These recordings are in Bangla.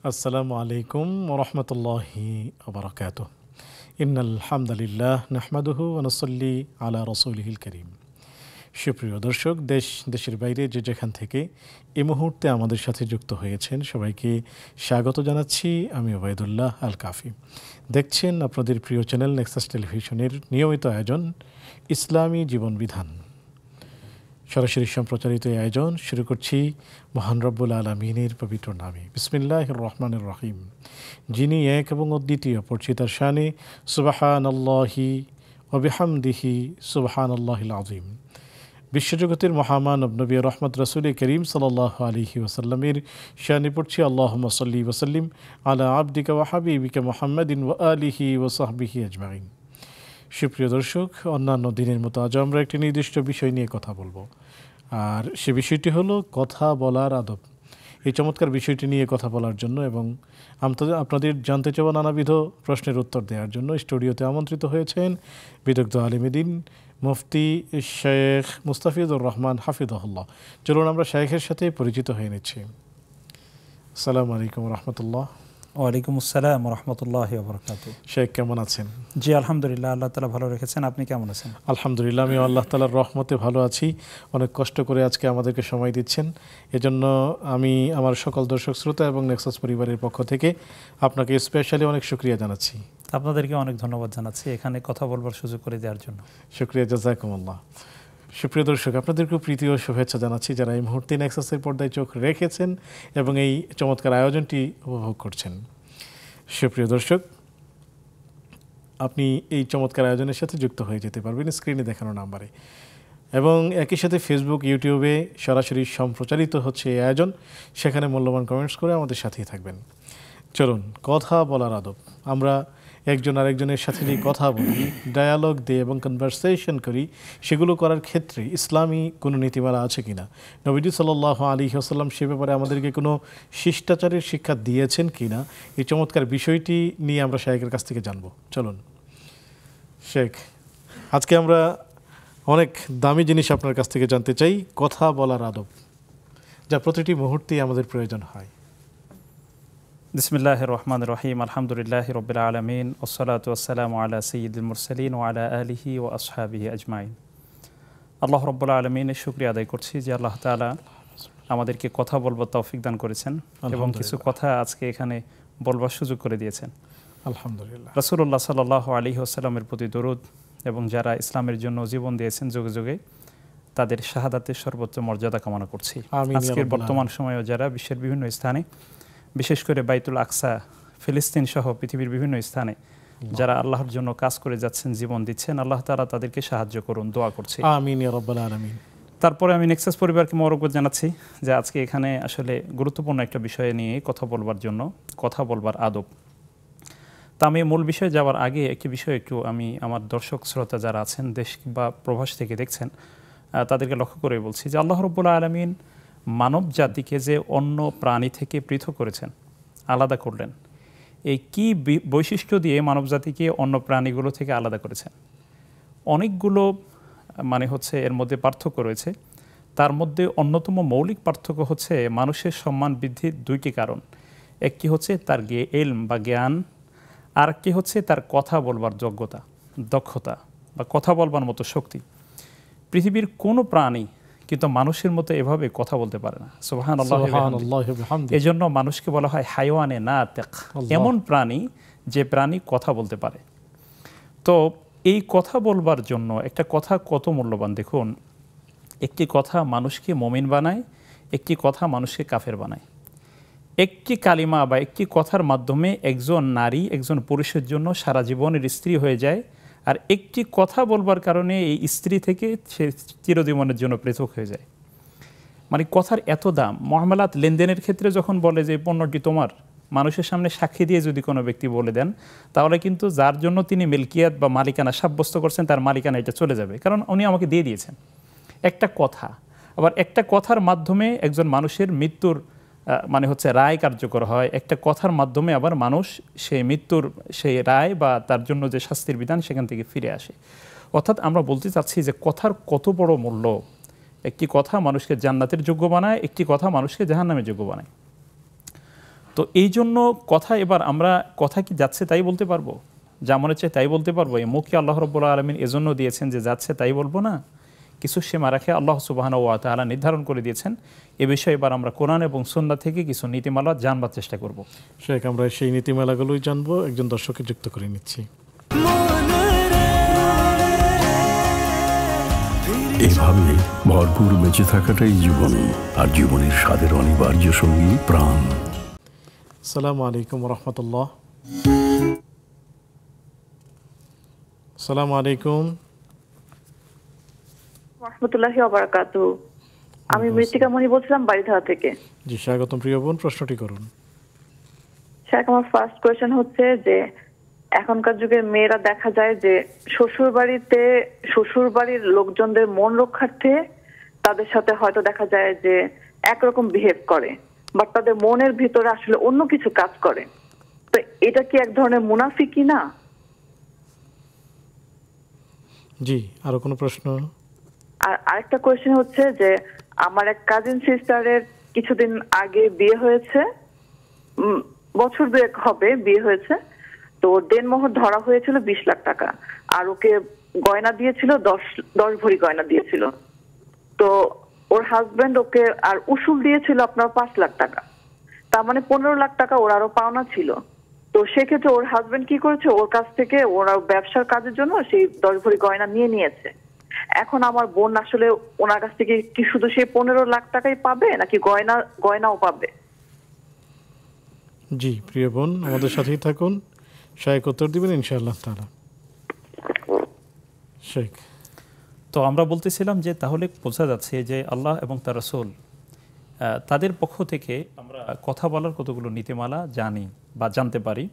আসসালামু আলাইকুম ওরহমতুল্লাহি ওবরাকাতুহ। ইন্নাল হামদুলিল্লাহ নাহমাদুহু ওয়া নুসাল্লি আলা রাসূলিহিল কারীম। সুপ্রিয় দর্শক, দেশের বাইরে যে যেখান থেকে এই মুহূর্তে আমাদের সাথে যুক্ত হয়েছেন সবাইকে স্বাগত জানাচ্ছি। আমি ওবায়দুল্লাহ আল কাফি। দেখছেন আপনাদের প্রিয় চ্যানেল নেক্সাস টেলিভিশনের নিয়মিত আয়োজন ইসলামী জীবন বিধান। সরাসরি সম্প্রচারিত এই আয়োজন শুরু করছি মহান রব্বুল আলমিনের পবিত্র নামে। বিসমিল্লাহির রহমানির রহিম। যিনি এক এবং অদ্বিতীয়, পড়ছি তার শানে। সুবহানাল্লাহি ওয়া বিহামদিহি সুবহানাল্লাহিল আযীম। বিশ্বজগতের মহামানব নবী রহমত রাসূল করিম সাল্লাল্লাহু আলাইহি ওয়াসাল্লামের শানে পড়ছি আল্লাহুম্মা সাল্লি ওয়া সাল্লিম আলা আবদিকা ওয়া হাবিবিকা মুহাম্মাদিন ওয়া আলিহি ওয়া সাহবিহি আজমাইন। সুপ্রিয় দর্শক, অন্যান্য দিনের মতো আজ আমরা একটি নির্দিষ্ট বিষয় নিয়ে কথা বলবো, আর সে বিষয়টি হলো কথা বলার আদব। এই চমৎকার বিষয়টি নিয়ে কথা বলার জন্য এবং আপনাদের জানতে চাওয়া নানাবিধ প্রশ্নের উত্তর দেওয়ার জন্য স্টুডিওতে আমন্ত্রিত হয়েছেন বিদগ্ধ আলিমেদিন মুফতি শেখ মুস্তাফিজুর রহমান হাফিজাহুল্লাহ। চলুন আমরা শেখের সাথে পরিচিত হয়ে নিচ্ছি। আসসালামু আলাইকুম রহমতুল্লাহ। ওয়ালাইকুম আসসালাম রহমতুল্লাহি ওয়া বারাকাতুহু। শেখ কেমন আছেন? জি আলহামদুলিল্লাহ, আল্লাহ তাআলা ভালো রেখেছেন। আপনি কেমন আছেন? আলহামদুলিল্লাহ, আমি আল্লাহ তাআলার রহমতে ভালো আছি। অনেক কষ্ট করে আজকে আমাদেরকে সময় দিচ্ছেন, এজন্য আমি আমার সকল দর্শক শ্রোতা এবং নেক্সাস পরিবারের পক্ষ থেকে আপনাকে স্পেশালি অনেক শুকরিয়া জানাচ্ছি। আপনাদেরকে অনেক ধন্যবাদ জানাচ্ছি এখানে কথা বলবার সুযোগ করে দেওয়ার জন্য। শুকরিয়া, জাযাকুমুল্লাহ। সুপ্রিয় দর্শক, আপনাদেরকেও প্রীতি ও শুভেচ্ছা জানাচ্ছি যারা এই মুহূর্তে নেক্সাসের পর্দায় চোখ রেখেছেন এবং এই চমৎকার আয়োজনটি উপভোগ করছেন। সুপ্রিয় দর্শক, আপনি এই চমৎকার আয়োজনের সাথে যুক্ত হয়ে যেতে পারবেন স্ক্রিনে দেখানো নাম্বারে, এবং একই সাথে ফেসবুক, ইউটিউবে সরাসরি সম্প্রচারিত হচ্ছে এই আয়োজন। সেখানে মূল্যবান কমেন্টস করে আমাদের সাথেই থাকবেন। চলুন, কথা বলার আদব। আমরা একজন আরেকজনের সাথে যে কথা বলি, ডায়ালগ দিই এবং কনভারসেশন করি, সেগুলো করার ক্ষেত্রে ইসলামী কোনো নীতিমালা আছে কিনা, নবীজি সাল্লাল্লাহু আলাইহি ওয়াসাল্লাম সে ব্যাপারে আমাদেরকে কোনো শিষ্টাচারের শিক্ষা দিয়েছেন কিনা, এই চমৎকার বিষয়টি নিয়ে আমরা শেখের কাছ থেকে জানবো। চলুন শেখ, আজকে আমরা অনেক দামি জিনিস আপনার কাছ থেকে জানতে চাই, কথা বলার আদব, যা প্রতিটি মুহূর্তেই আমাদের প্রয়োজন হয়। বিসমিল্লাহির রহমানির রহিম। আলহামদুলিল্লাহি রাব্বিল আলামিন ওয়াসসালাতু ওয়াসসালামু আলা সাইয়্যিদিল মুরসালিন ওয়া আলা আলিহি ওয়া আসহাবিহি আজমাইন। আল্লাহ রাব্বুল আলামিনের শুকরিয়া আদায় করছি যে আল্লাহ তাআলা আমাদেরকে কথা বলবার তৌফিক দান করেছেন এবং কিছু কথা আজকে এখানে বলবার সুযোগ করে দিয়েছেন। আলহামদুলিল্লাহ। রাসূলুল্লাহ সাল্লাল্লাহু আলাইহি ওয়াসাল্লামের প্রতি দরুদ, এবং যারা ইসলামের জন্য জীবন দিয়েছেন যুগে যুগে, তাদের শাহাদাতের সর্বোচ্চ মর্যাদা কামনা করছি। আজকের বর্তমান সময়েও যারা বিশ্বের বিভিন্ন স্থানে, বিশেষ করে বাইতুল আকসা, ফিলিস্তিন সহ পৃথিবীর বিভিন্ন স্থানে যারা আল্লাহর জন্য কাজ করে যাচ্ছেন, জীবন দিচ্ছেন, আল্লাহ তাআলা তাদেরকে সাহায্য করুন, দোয়া করছি। আমিন ইয়া রাব্বাল আলামিন। তারপরে আমি নেক্সাস পরিবারকে মোবারকবাদ জানাচ্ছি যে আজকে এখানে আসলে গুরুত্বপূর্ণ একটা বিষয় নিয়ে কথা বলবার জন্য, কথা বলবার আদব। তা আমি মূল বিষয়ে যাওয়ার আগে একটি বিষয় একটু আমি আমার দর্শক শ্রোতা যারা আছেন দেশ বা প্রবাস থেকে দেখছেন, তাদেরকে লক্ষ্য করে বলছি যে আল্লাহ রাব্বুল আলামিন মানব জাতিকে যে অন্য প্রাণী থেকে পৃথক করেছেন, আলাদা করলেন, এই কি বৈশিষ্ট্য দিয়ে মানব জাতিকে অন্য প্রাণীগুলো থেকে আলাদা করেছেন? অনেকগুলো এর মধ্যে পার্থক্য রয়েছে। তার মধ্যে অন্যতম মৌলিক পার্থক্য হচ্ছে মানুষের সম্মান বৃদ্ধির দুইটি কারণ। একটি হচ্ছে তার ইলম বা জ্ঞান, আর একটি হচ্ছে তার কথা বলবার যোগ্যতা, দক্ষতা বা কথা বলবার মতো শক্তি। পৃথিবীর কোনো প্রাণী কিন্তু মানুষের মতো এভাবে কথা বলতে পারে না। সুবহানাল্লাহ। এজন্য মানুষকে বলা হয় হাইওয়ানে নাতিক, এমন প্রাণী যে প্রাণী কথা বলতে পারে। তো এই কথা বলবার জন্য একটা কথা কত মূল্যবান দেখুন। একটি কথা মানুষকে মুমিন বানায়, একটি কথা মানুষকে কাফের বানায়। একটি কালিমা বা একটি কথার মাধ্যমে একজন নারী একজন পুরুষের জন্য সারা জীবনের স্ত্রী হয়ে যায়, আর একটি কথা বলবার কারণে এই স্ত্রী থেকে সে চিরজীবনের জন্য পৃথক হয়ে যায়। মানে কথার এত দাম। মুআমালাত, লেনদেনের ক্ষেত্রে যখন বলে যে পণ্যটি তোমার, মানুষের সামনে সাক্ষী দিয়ে যদি কোনো ব্যক্তি বলে দেন, তাহলে কিন্তু যার জন্য তিনি মিলকিয়াত বা মালিকানা সাব্যস্ত করছেন তার মালিকানা এটা চলে যাবে, কারণ উনি আমাকে দিয়ে দিয়েছেন। একটা কথা, আবার একটা কথার মাধ্যমে একজন মানুষের মৃত্যুর রায় কার্যকর হয়। একটা কথার মাধ্যমে আবার মানুষ সেই মৃত্যুর সেই রায় বা তার জন্য যে শাস্তির বিধান সেখান থেকে ফিরে আসে। অর্থাৎ আমরা বলতে চাচ্ছি যে কথার কত বড় মূল্য। একটি কথা মানুষকে জান্নাতের যোগ্য বানায়, একটি কথা মানুষকে জাহান্নামের যোগ্য বানায়। তো এই জন্য কথা এবার আমরা কথা কি যাচ্ছে তাই বলতে পারবো, যা মনে চায় তাই বলতে পারবো? এই মুখ কি আল্লাহ রাব্বুল আলামিন এজন্য দিয়েছেন যে যাচ্ছে তাই বলবো না? কিছু সীমা রাখে আল্লাহ সুবহানাহু ওয়া তাআলা নির্ধারণ করে দিয়েছেন। এ বিষয়ে এবার আমরা কোরআন এবং সুন্নাহ থেকে কিছু নীতিমালা জানবার চেষ্টা করব। শেখ, আমরা সেই নীতিমালাগুলোই জানবো। একজন দর্শককে যুক্ত করে নিচ্ছি। এভাবে ভরপুর বেঁচে থাকাটাই জীবন, আর জীবনের স্বাদের অনিবার্য সঙ্গী প্রাণ। আসসালামু আলাইকুম রহমতুল্লাহ। আসসালামু আলাইকুম রহমতুল্লাহি ওয়া বারাকাতুহু। আমি মৃত্তিকা মনি বলছিলাম বাড়িধারা থেকে। জি, স্বাগতম প্রিয় বোন, প্রশ্নটি করুন। স্যার, আমার ফার্স্ট কোয়েশ্চেন হচ্ছে যে এখনকার যুগে মেয়েরা দেখা যায় যে শ্বশুর বাড়ির লোকজনদের মন রক্ষার্থে তাদের সাথে হয়তো দেখা যায় যে একরকম বিহেভ করে, বাট তাদের মনের ভিতরে আসলে অন্য কিছু কাজ করে। তো এটা কি এক ধরনের মুনাফিকি না? জি, আরো কোনো প্রশ্ন? আর আরেকটা কোয়েশ্চেন হচ্ছে যে আমার এক কাজিন সিস্টারের কিছুদিন আগে বিয়ে হয়েছে, বছর দুয়েক হবে বিয়ে হয়েছে। তো দেনমোহর ধরা হয়েছিল 20 লাখ টাকা, আর ওকে গয়না দিয়েছিল 10 ভরি গয়না দিয়েছিল। তো ওর হাজবেন্ড ওকে আর উসুল দিয়েছিল আপনার 5 লাখ টাকা, তার মানে 15 লাখ টাকা ওর আরো পাওনা ছিল। তো সেক্ষেত্রে ওর হাজবেন্ড কি করেছে, ওর কাছ থেকে ওরা ব্যবসার কাজের জন্য সেই 10 ভরি গয়না নিয়েছে। এখন আমার বোন আসলে ওনার কাছ থেকে কি শুধু সেই 15 লাখ টাকাই পাবে নাকি গয়নাও পাবে? জি প্রিয় বোন, আমাদের সাথেই থাকুন, শেখ উত্তর দিবেন ইনশাআল্লাহ তাআলা। শেখ, তো আমরা বলতেছিলাম যে তাহলে বোঝা যাচ্ছে যে আল্লাহ এবং তার রাসূল তাদের পক্ষ থেকে আমরা কথা বলার কতগুলো নীতিমালা জানি বা জানতে পারি।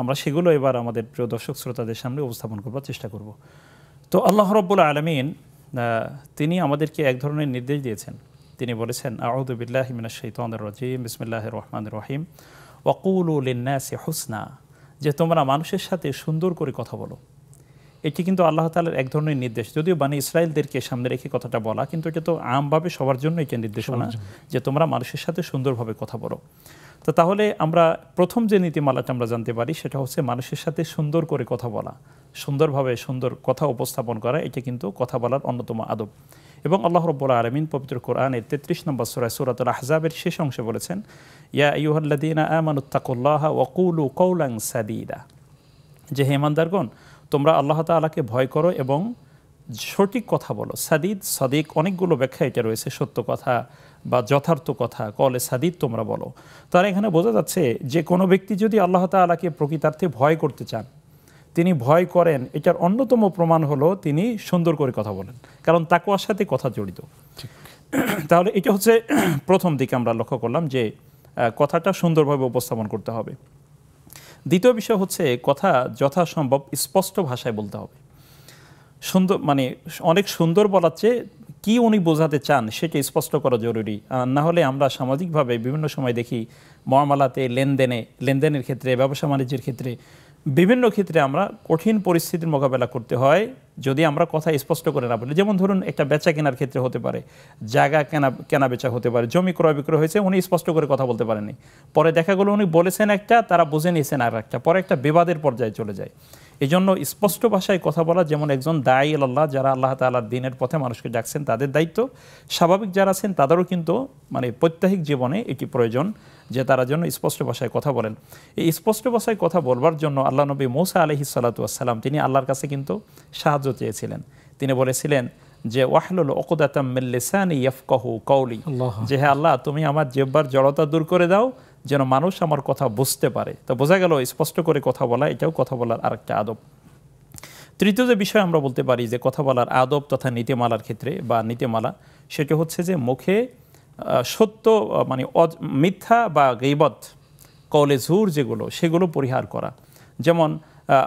আমরা সেগুলো এবার আমাদের প্রিয় দর্শক শ্রোতাদের সামনে উপস্থাপন করবার চেষ্টা করব। তো আল্লাহ রাব্বুল আলামিন তিনি আমাদেরকে এক ধরনের নির্দেশ দিয়েছেন। তিনি বলেছেন, আউযু বিল্লাহি মিনাশ শাইতানির রাজীম, বিসমিল্লাহির রহমানির রহিম, ওয়াকুলু লিন-নাসি হুসনা, যে তোমরা মানুষের সাথে সুন্দর করে কথা বলো। এটি কিন্তু আল্লাহ তাআলার এক ধরনের নির্দেশ, যদিও বনি ইসরাইলদেরকে সামনে রেখে কথাটা বলা, কিন্তু এটা তো আমভাবে সবার জন্য এটা নির্দেশনা যে তোমরা মানুষের সাথে সুন্দরভাবে কথা বলো। তো তাহলে আমরা প্রথম যে নীতিমালাটা আমরা জানতে পারি সেটা হচ্ছে মানুষের সাথে সুন্দর করে কথা বলা, সুন্দরভাবে সুন্দর কথা উপস্থাপন করা, এটা কিন্তু কথা বলার অন্যতম আদব। এবং আল্লাহ রাব্বুল আলামিন পবিত্র কোরআনের 33 নম্বর সূরা সূরাতুল আহজাবের শেষ অংশে বলেছেন, ইয়া আইয়ুহাল্লাযীনা আমানুত্তাকুল্লাহা ওয়া কুলু কাওলান সাদীদা, যে হে ঈমানদারগণ, তোমরা আল্লাহ তাআলাকে ভয় করো এবং সঠিক কথা বলো। সাদিদ, সাদিক, অনেকগুলো ব্যাখ্যা এটা রয়েছে, সত্য কথা বা যথার্থ কথা, কলে সাদিদ তোমরা বলো। তার এখানে বোঝা যাচ্ছে যে কোনো ব্যক্তি যদি আল্লাহ তাআলাকে প্রকৃতার্থে ভয় করতে চান, তিনি ভয় করেন, এটার অন্যতম প্রমাণ হলো তিনি সুন্দর করে কথা বলেন, কারণ তাকওয়ার সাথে কথা জড়িত। তাহলে এটা হচ্ছে প্রথম দিকে আমরা লক্ষ্য করলাম যে কথাটা সুন্দরভাবে উপস্থাপন করতে হবে। দ্বিতীয় বিষয় হচ্ছে কথা যথাসম্ভব স্পষ্ট ভাষায় বলতে হবে। সুন্দর মানে অনেক সুন্দর বলার চেয়ে কী উনি বোঝাতে চান সেটা স্পষ্ট করা জরুরি। না হলে আমরা সামাজিকভাবে বিভিন্ন সময় দেখি মুআমালাতে, লেনদেনের ক্ষেত্রে, ব্যবসা বাণিজ্যের ক্ষেত্রে, বিভিন্ন ক্ষেত্রে আমরা কঠিন পরিস্থিতির মোকাবেলা করতে হয় যদি আমরা কথা স্পষ্ট করে না বলি। যেমন ধরুন একটা বেচা কেনার ক্ষেত্রে হতে পারে, জায়গা কেনা বেচা হতে পারে, জমি ক্রয় বিক্রয় হয়েছে, উনি স্পষ্ট করে কথা বলতে পারেননি, পরে দেখা গেলো উনি বলেছেন একটা, তারা বুঝে নিয়েছেন আর একটা, পরে একটা বিবাদের পর্যায়ে চলে যায়। এই জন্য স্পষ্ট ভাষায় কথা বলা যেমন একজন দাঈ আল্লাহ, যারা আল্লাহ তাআলার দ্বীনের পথে মানুষকে ডাকছেন তাদের দায়িত্ব, স্বাভাবিক যারা আছেন তাদেরও কিন্তু মানে প্রত্যহিক জীবনে এটি প্রয়োজন যে তারা যেন স্পষ্ট ভাষায় কথা বলেন। এই স্পষ্ট ভাষায় কথা বলবার জন্য আল্লাহ নবী মূসা আলাইহিস সালাতু ওয়াস সালাম তিনি আল্লাহর কাছে কিন্তু সাহায্য চেয়েছিলেন। তিনি বলেছিলেন যে ওয়াহলুল উকদাতাম মিন লিসানি ইয়াফকাহু কওলি, যে হে আল্লাহ তুমি আমার জিহ্বার জড়তা দূর করে দাও যেন মানুষ আমার কথা বুঝতে পারে। তো বোঝা গেল স্পষ্ট করে কথা বলা এটাও কথা বলার আরেকটা আদব। তৃতীয় যে বিষয় আমরা বলতে পারি যে কথা বলার আদব তথা নীতিমালার ক্ষেত্রে বা নীতিমালা, সেটা হচ্ছে যে মুখে সত্য মানে মিথ্যা বা গীবত, কওলে জুর যেগুলো, সেগুলো পরিহার করা। যেমন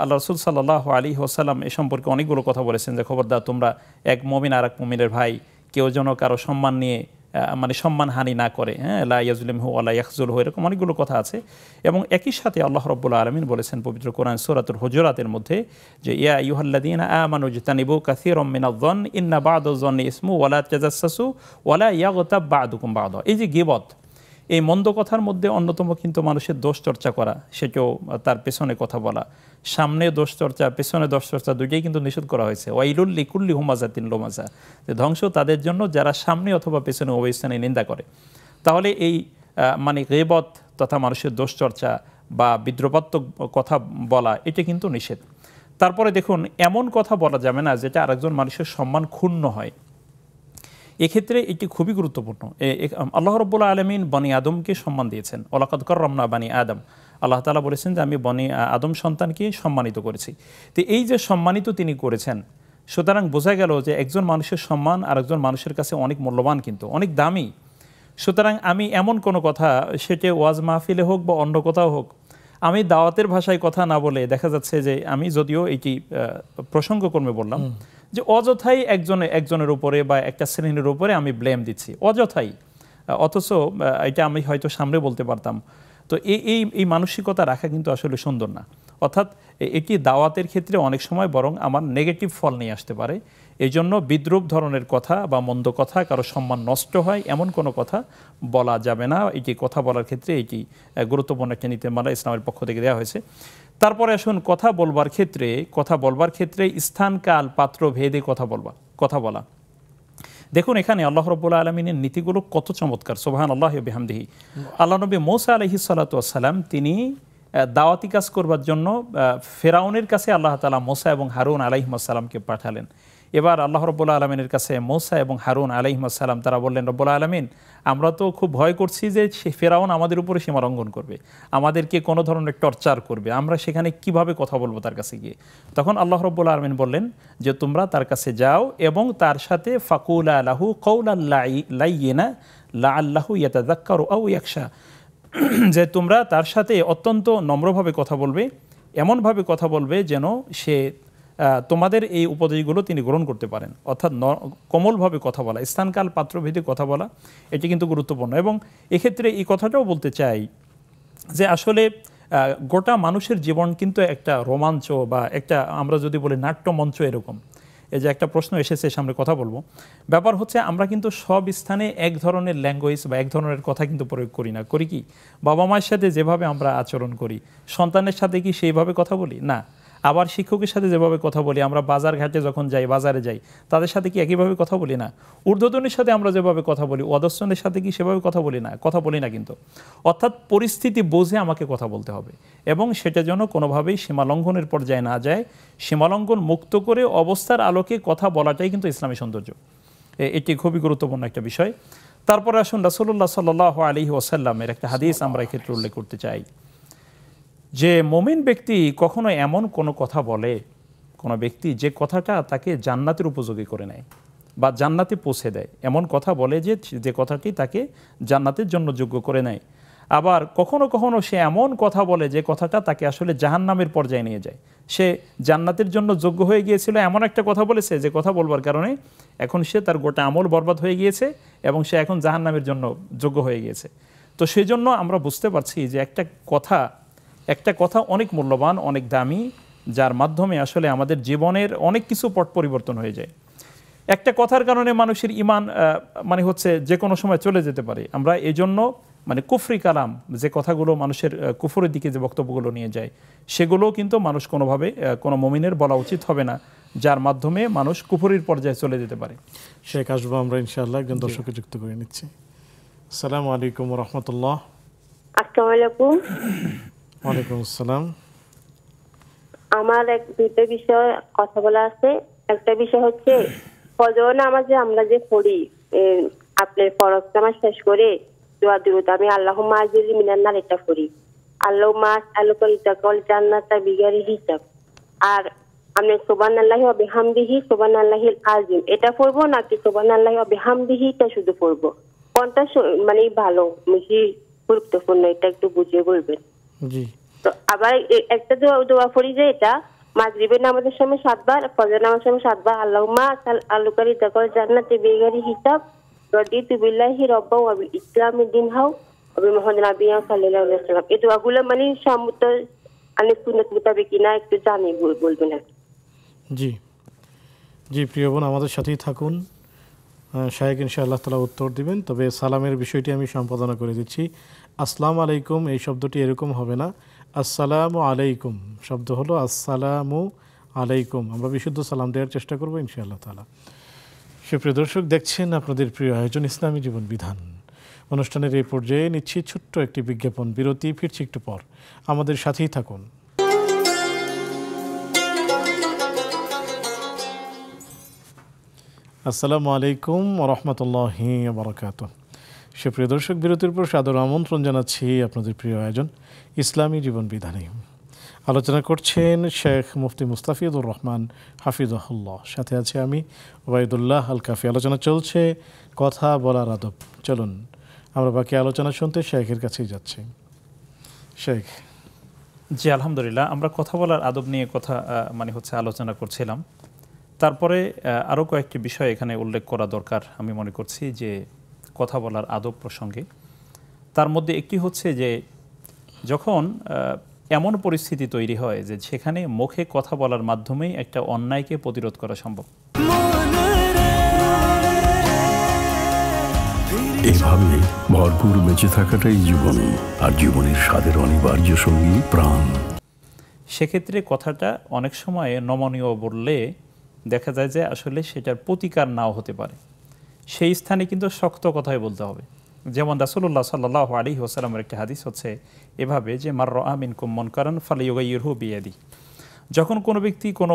আল্লাহ রাসূল সাল্লাল্লাহু আলাইহি ওয়াসাল্লাম এ সম্পর্কে অনেকগুলো কথা বলেছেন যে খবরদার তোমরা এক মুমিন আর এক মুমিনের ভাই, কেউ যেন কারো সম্মান নিয়ে মানে সম্মানহানি না করে, হ্যাঁ, লা ইয়াজলিমহু ওয়া লা ইয়াখজুলহু, এরকম অনেকগুলো কথা আছে। এবং একই সাথে আল্লাহ রাব্বুল আলামিন বলেছেন পবিত্র কোরআন সূরাতুল হুজুরাতের মধ্যে যে ইয়া আইয়ুহাল্লাযীনা আমানু ইজতানিবু কাসীরাম মিনায-যন্ন ইন্না বা'দায-যন্নি ইসমু ওয়া লা তাজাসসাসু ওয়া লা ইয়াগতাব বা'দুকুম বা'দা। এই যে গীবত, এই মন্দ কথার মধ্যে অন্যতম কিন্তু মানুষের দোষ চর্চা করা, সেটাও তার পেছনে কথা বলা, সামনে দোষ চর্চা পেছনে দোষ চর্চা দুইটাই কিন্তু নিষেধ করা হয়েছে। ওয়াইলুল লিকুল্লি হুমাজাতিন লুমাজা, যে ধ্বংস তাদের জন্য যারা সামনে অথবা পেছনে উভয় স্থানে নিন্দা করে। তাহলে এই মানে গীবত তথা মানুষের দোষ চর্চা বা বিদ্রুপাত্মক কথা বলা এটা কিন্তু নিষেধ। তারপরে দেখুন, এমন কথা বলা যাবে না যেটা আরেকজন মানুষের সম্মান ক্ষুণ্ণ হয়। এক্ষেত্রে এটি খুবই গুরুত্বপূর্ণ। আল্লাহ রাব্বুল আলামিন বনি আদমকে সম্মান দিয়েছেন, ওয়ালাকাদ কাররামনা বানি আদম। আল্লাহ তাআলা বলেছেন যে আমি বনি আদম সন্তানকে সম্মানিত করেছি। তো এই যে সম্মানিত তিনি করেছেন, সুতরাং বোঝা গেল যে একজন মানুষের সম্মান আরেকজন মানুষের কাছে অনেক মূল্যবান, কিন্তু অনেক দামি। সুতরাং আমি এমন কোনো কথা, সেটা ওয়াজ মাহফিলে হোক বা অন্য কোথাও হোক, আমি দাওয়াতের ভাষায় কথা না বলে দেখা যাচ্ছে যে আমি যদিও এটি প্রসঙ্গক্রমে বললাম যে অযথাই একজনের উপরে বা একটা শ্রেণীর উপরে আমি ব্লেম দিচ্ছি, অযথাই, অথচ এটা আমি হয়তো সামনে বলতে পারতাম। তো এই মানসিকতা রাখা কিন্তু আসলে সুন্দর না। অর্থাৎ এটি দাওয়াতের ক্ষেত্রে অনেক সময় বরং আমার নেগেটিভ ফল নিয়ে আসতে পারে। এই জন্য বিদ্রূপ ধরনের কথা বা মন্দ কথা, কারো সম্মান নষ্ট হয় এমন কোনো কথা বলা যাবে না। এটি কথা বলার ক্ষেত্রে এটি গুরুত্বপূর্ণ একটা নীতিমালা ইসলামের পক্ষ থেকে দেওয়া হয়েছে। তারপরে আসুন, কথা বলবার ক্ষেত্রে স্থান কাল পাত্র ভেদে কথা বলা। দেখুন এখানে আল্লাহ রাব্বুল আলামিনের নীতিগুলো কত চমৎকার, সুবহানাল্লাহি ওয়া বিহামদিহি। আল্লাহ নবী মূসা আলাইহিস সালাতু ওয়াস সালাম তিনি দাওয়াতি কাজ করবার জন্য ফেরাউনের কাছে আল্লাহ তাআলা মূসা এবং হারুন আলাইহিস সালামকে পাঠালেন। এবার আল্লাহ রাব্বুল আলামিনের কাছে মূসা এবং হারুন আলাইহিস সালাম তারা বললেন, রব্বুল আলামিন, আমরা তো খুব ভয় করছি যে ফেরাউন আমাদের উপরে সীমালঙ্ঘন করবে, আমাদেরকে কোনো ধরনের টর্চার করবে, আমরা সেখানে কিভাবে কথা বলবো তার কাছে গিয়ে। তখন আল্লাহ রাব্বুল আলামিন বললেন যে তোমরা তার কাছে যাও এবং তার সাথে ফাকুলা লাহু কওলাল লাইয়িনা লাআল্লাহু ইয়াতাযাক্কারু আও ইয়াখশা, যে তোমরা তার সাথে অত্যন্ত নম্রভাবে কথা বলবে, এমনভাবে কথা বলবে যেন সে তোমাদের এই উপদেশগুলো তিনি গ্রহণ করতে পারেন। অর্থাৎ কোমলভাবে কথা বলা, স্থানকাল পাত্রভেদে কথা বলা, এটি কিন্তু গুরুত্বপূর্ণ। এবং এক্ষেত্রে এই কথাটাও বলতে চাই যে আসলে গোটা মানুষের জীবন কিন্তু একটা রোমাঞ্চ বা একটা, আমরা যদি বলি নাট্যমঞ্চ এরকম। এই যে একটা প্রশ্ন এসেছে, সামনে কথা বলবো। ব্যাপার হচ্ছে আমরা কিন্তু সব স্থানে এক ধরনের ল্যাঙ্গুয়েজ বা এক ধরনের কথা কিন্তু প্রয়োগ করি না। করি কি? বাবা মায়ের সাথে যেভাবে আমরা আচরণ করি, সন্তানের সাথে কি সেইভাবে কথা বলি? না। আবার শিক্ষকের সাথে যেভাবে কথা বলি, আমরা বাজার ঘাটে যখন যাই, বাজারে যাই, তাদের সাথে কি একইভাবে কথা বলি? না। ঊর্ধ্বতনের সাথে আমরা যেভাবে কথা বলি, অধস্তনের সাথে কি সেভাবে কথা বলি? না, কথা বলি না কিন্তু। অর্থাৎ পরিস্থিতি বুঝে আমাকে কথা বলতে হবে এবং সেটা যেন কোনোভাবেই সীমালঙ্ঘনের পর্যায়ে না যায়। সীমালঙ্ঘন মুক্ত করে অবস্থার আলোকে কথা বলাটাই কিন্তু ইসলামী সৌন্দর্য। এটি খুবই গুরুত্বপূর্ণ একটা বিষয়। তারপরে আসুন, রাসূলুল্লাহ সাল্লাল্লাহু আলাইহি ওয়াসাল্লামের একটা হাদিস আমরা এক্ষেত্রে উল্লেখ করতে চাই যে মুমিন ব্যক্তি কখনো এমন কোনো কথা বলে, কোনো ব্যক্তি যে কথাটা তাকে জান্নাতের উপযোগী করে নেয় বা জান্নাতে পৌঁছে দেয়, এমন কথা বলে যে কথাটি তাকে জান্নাতের জন্য যোগ্য করে নেয়। আবার কখনো কখনো সে এমন কথা বলে যে কথাটা তাকে আসলে জাহান্নামের পর্যায়ে নিয়ে যায়। সে জান্নাতের জন্য যোগ্য হয়ে গিয়েছিল, এমন একটা কথা বলেছে যে কথা বলবার কারণে এখন সে তার গোটা আমল বরবাদ হয়ে গিয়েছে এবং সে এখন জাহান্নামের জন্য যোগ্য হয়ে গিয়েছে। তো সেই জন্য আমরা বুঝতে পারছি যে একটা কথা অনেক মূল্যবান, অনেক দামি, যার মাধ্যমে আসলে আমাদের জীবনের অনেক কিছু পট পরিবর্তন হয়ে যায়। একটা কথার কারণে মানুষের ঈমান মানে হচ্ছে যে কোনো সময় চলে যেতে পারে। আমরা এজন্য মানে কুফরি কালাম, যে কথাগুলো মানুষের কুফরের দিকে যে বক্তব্যগুলো নিয়ে যায়, সেগুলোও কিন্তু মানুষ কোনোভাবে কোনো মুমিনের বলা উচিত হবে না, যার মাধ্যমে মানুষ কুফরির পর্যায়ে চলে যেতে পারে। শেখ আসবো আমরা ইনশাআল্লাহ একজন দর্শককে যুক্ত করে নিচ্ছি। আসসালামু আলাইকুম ওয়া রাহমাতুল্লাহ। আসসালামু আলাইকুম। ওয়ালাইকুম আসসালাম। আমার দুটো বিষয় কথা বলা আছে। একটা বিষয় হচ্ছে ফজর নামাজ যে আমরা যে পড়ি, আপনার ফরজ নামাজ শেষ করে দোয়া দিরুদ আমি আল্লাহুম্মা আজিরনি মিনান নার এটা পড়ি, আল্লাহুম্মা আসআলুকা লিতাকাল জান্নাতা বিগাইরি হিসাব, আর আমি সুবহানাল্লাহি ওয়া বিহামদিহি সুবহানাল্লাহিল আযীম এটা পড়বো নাকি সুবহানাল্লাহি ওয়া বিহামদিহি এটা শুধু পড়বো? কোনটা মানে ভালো, বেশি গুরুত্বপূর্ণ, এটা একটু বুঝিয়ে বলবেন। জি। তো আবার একটা দোয়া পড়ি যে এটা মাগরিবের নামাজের সময় 7 বার, ফজর নামাজের সময় 7 বার, আল্লাহুম্মা আসআলুকা লিতাকাল জান্নাতা বিগাইরি হিসাব রাদিতু বিল্লাহি রাব্বান ওয়া বিল ইসলামি দীনাও ওয়া বিমুহাম্মাদিন নাবিয়্যান সাল্লাল্লাহু আলাইহি ওয়াসাল্লাম। এই দোয়াগুলো মানে সম্মত আহলে সুন্নাত মোতাবেক কিনা একটু জানি বলবেন। জি জি, প্রিয় বোন আমাদের সাথেই থাকুন। শায়েখ ইনশাআল্লাহ তাআলা উত্তর দিবেন। তবে সালামের বিষয়টি আমি সম্পাদনা করে দিচ্ছি। আসসালামু আলাইকুম এই শব্দটি এরকম হবে না, আসসালামু আলাইকুম শব্দ হলো আসসালামু আলাইকুম। আমরা বিশুদ্ধ সালাম দেওয়ার চেষ্টা করবো ইনশাআল্লাহ তাআলা। সুপ্রিয় দর্শক, দেখছেন আপনাদের প্রিয় আয়োজন ইসলামী জীবন বিধান। অনুষ্ঠানের এই পর্যায়ে নিচ্ছি ছোট্ট একটি বিজ্ঞাপন বিরতি, ফিরছি একটু পর, আমাদের সাথেই থাকুন। আসসালামু আলাইকুম ওয়া রাহমাতুল্লাহি ওয়া বারাকাতুহু। সুপ্রিয় দর্শক, বিরতির পর সাদর আমন্ত্রণ জানাচ্ছি আপনাদের প্রিয় আয়োজন ইসলামী জীবন বিধানে। আলোচনা করছেন শেখ মুফতি মুস্তাফিজুর রহমান হাফিজাহুল্লাহ, সাথে আছে আমি ওবায়দুল্লাহ আল কাফি। আলোচনা চলছে কথা বলার আদব। চলুন আমরা বাকি আলোচনা শুনতে শেখের কাছেই যাচ্ছি। শেখ। জি আলহামদুলিল্লাহ, আমরা কথা বলার আদব নিয়ে আলোচনা করছিলাম। তারপরে আরও কয়েকটি বিষয় এখানে উল্লেখ করা দরকার আমি মনে করছি যে কথা বলার আদব প্রসঙ্গে। তার মধ্যে একটি হচ্ছে যে যখন এমন পরিস্থিতি তৈরি হয় যে সেখানে মুখে কথা বলার মাধ্যমেই একটা অন্যায়কে প্রতিরোধ করা সম্ভব। এভাবে ভরপুর বেঁচে থাকাটাই জীবন, আর জীবনের স্বাদের অনিবার্য সঙ্গী প্রাণ। সেক্ষেত্রে কথাটা অনেক সময় নমনীয় বললে দেখা যায় যে আসলে সেটার প্রতিকার নাও হতে পারে। সেই স্থানে কিন্তু শক্ত কথাই বলতে হবে। যেমন রাসূলুল্লাহ সাল্লাল্লাহু আলাইহি ওয়াসাল্লামের একটা হাদিস হচ্ছে এভাবে যে মার রাআ মিনকুম মুনকারান ফালিয়ুগাইয়িরহু বিয়াদিহি। যখন কোনো ব্যক্তি কোনো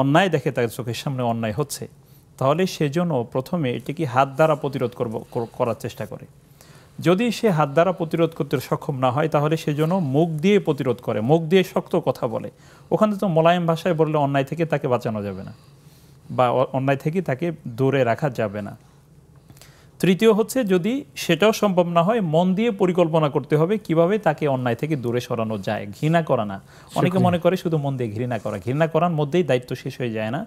অন্যায় দেখে তার চোখের সামনে অন্যায় হচ্ছে, তাহলে সেজন্য প্রথমে এটিকে হাত দ্বারা প্রতিরোধ করার চেষ্টা করে। যদি সে হাত দ্বারা প্রতিরোধ করতে সক্ষম না হয় তাহলে সেজন্য মুখ দিয়ে প্রতিরোধ করে, মুখ দিয়ে শক্ত কথা বলে। ওখানে তো মোলায়েম ভাষায় বললে অন্যায় থেকে তাকে বাঁচানো যাবে না বা অন্যায় থেকে তাকে দূরে রাখা যাবে না। তৃতীয় হচ্ছে যদি সেটাও সম্ভব না হয় মন দিয়ে পরিকল্পনা করতে হবে কিভাবে তাকে অন্যায় থেকে দূরে সরানো যায়। ঘৃণা করা না, অনেকে মনে করে শুধু মন দিয়ে ঘৃণা করার মধ্যেই দায়িত্ব শেষ হয়ে যায় না,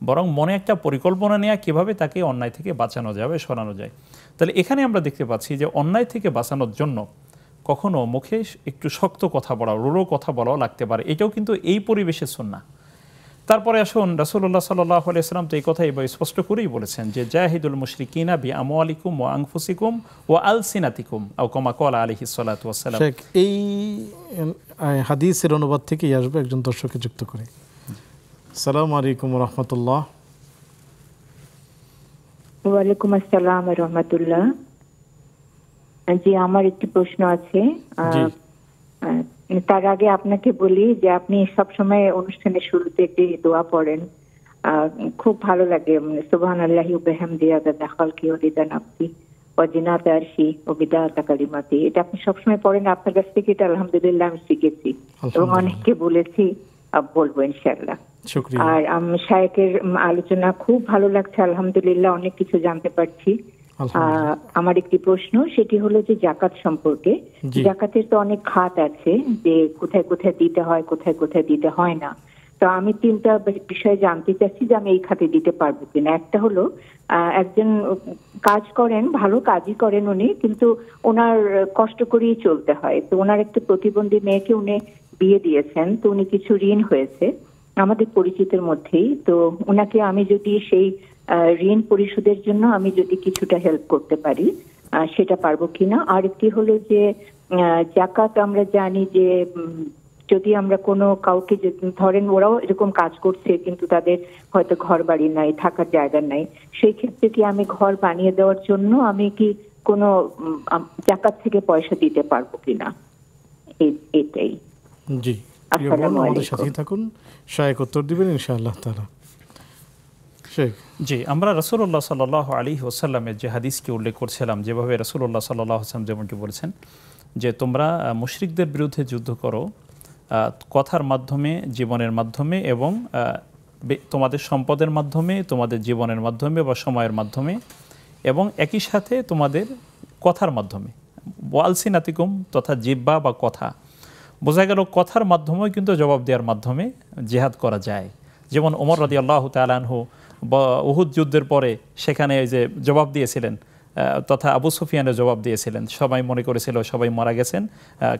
বরং মনে একটা পরিকল্পনা নেওয়া কিভাবে তাকে অন্যায় থেকে বাঁচানো যাবে, সরানো যায়। তাহলে এখানে আমরা দেখতে পাচ্ছি যে অন্যায় থেকে বাঁচানোর জন্য কখনো মুখে একটু শক্ত কথা বলা, রূঢ় কথা বলাও লাগতে পারে। এটাও কিন্তু এই পরিবেশে সুন্নাহ। তারপরে আসুন, রাসূলুল্লাহ সাল্লাল্লাহু আলাইহি ওয়াসাল্লাম তো এই কথাই স্পষ্ট করেই বলেছেন যে জাহিদুল মুশরিকিনা বিআমওয়ালিকুম ওয়া আনফুসিকুম ওয়া আলসিনাতিকুম আও কামা ক্বালা আলাইহিস সালাতু ওয়াস সালাম। শেখ, এই হাদিসের অনুবাদ থেকেই আসবে একজন দর্শককে যুক্ত করে। আসসালামু আলাইকুম ওয়া রাহমাতুল্লাহ। ওয়া আলাইকুম আসসালাম ওয়া রাহমাতুল্লাহ। জি, আমার একটি প্রশ্ন আছে। তার আগে আপনাকে বলি যে আপনি সবসময় অনুষ্ঠানের শুরুতে একটি দোয়া পড়েন, খুব ভালো লাগে। সুবহানাল্লাহি ওয়া বিহামদিহি আদাদা খালকি ওয়া রিদা নাফসি ওয়া জিনাতা আরশি ওয়া বিদাতা কালিমাতি। এটা আপনি সবসময় পড়েন। আপনার কাছ থেকে এটা আলহামদুলিল্লাহ আমি শিখেছি এবং অনেককে বলেছি, বলবো ইনশাআল্লাহ। আর শায়েখের আলোচনা খুব ভালো লাগছে, আলহামদুলিল্লাহ অনেক কিছু জানতে পারছি। আমার একটি প্রশ্ন, সেটি হলো যে জাকাত সম্পর্কে। জাকাতের তো অনেক খাত আছে, যে কোথায় কোথায় দিতে হয়, কোথায় কোথায় দিতে হয় না। তো আমি তিনটা বিষয়ে জানতে চাচ্ছি যে আমি এই খাতে দিতে পারবো কিনা। একটা হলো একজন কাজ করেন, ভালো কাজই করেন উনি, কিন্তু ওনার কষ্ট করেই চলতে হয়। তো ওনার একটা প্রতিবন্ধী মেয়েকে উনি বিয়ে দিয়েছেন, তো উনি কিছু ঋণ হয়েছে আমাদের পরিচিতের মধ্যেই। তো ওনাকে আমি যদি সেই ঋণ পরিশোধের জন্য আমি যদি কিছুটা হেল্প করতে পারি, সেটা পারবো কিনা। আর একটি হলো যে জাকাত আমরা জানি যে যদি আমরা কোনো কাউকে ধরেন ওরাও এরকম কাজ করছে কিন্তু তাদের হয়তো ঘর বাড়ি নাই, থাকার জায়গা নাই, সেই ক্ষেত্রে কি আমি ঘর বানিয়ে দেওয়ার জন্য আমি কি কোনো জাকাত থেকে পয়সা দিতে পারবো কিনা, এটাই। জি, আমাদের সাথেই থাকুন, শায়েখ উত্তর দিবেন ইনশাআল্লাহ তাআলা। জি, আমরা রাসূলুল্লাহ সাল্লাল্লাহু আলাইহি ওয়াসাল্লামের যে হাদিসকে উল্লেখ করছিলাম, যেভাবে রাসূলুল্লাহ সাল্লাল্লাহু আলাইহি ওয়াসাল্লাম যেমনটি বলেছেন যে তোমরা মুশরিকদের বিরুদ্ধে যুদ্ধ করো কথার মাধ্যমে, জীবনের মাধ্যমে এবং তোমাদের সম্পদের মাধ্যমে, তোমাদের জীবনের মাধ্যমে বা সময়ের মাধ্যমে, এবং একই সাথে তোমাদের কথার মাধ্যমে। ওয়ালসিনাতিকুম তথা জিহ্বা বা কথা, বোঝা গেল কথার মাধ্যমেও কিন্তু জবাব দেওয়ার মাধ্যমে জিহাদ করা যায়। যেমন ওমর রাদিয়াল্লাহু তাআলা আনহু উহুদ যুদ্ধের পরে সেখানে যে জবাব দিয়েছিলেন, তথা আবু সুফিয়ানের জবাব দিয়েছিলেন। সবাই মনে করেছিল সবাই মারা গেছেন,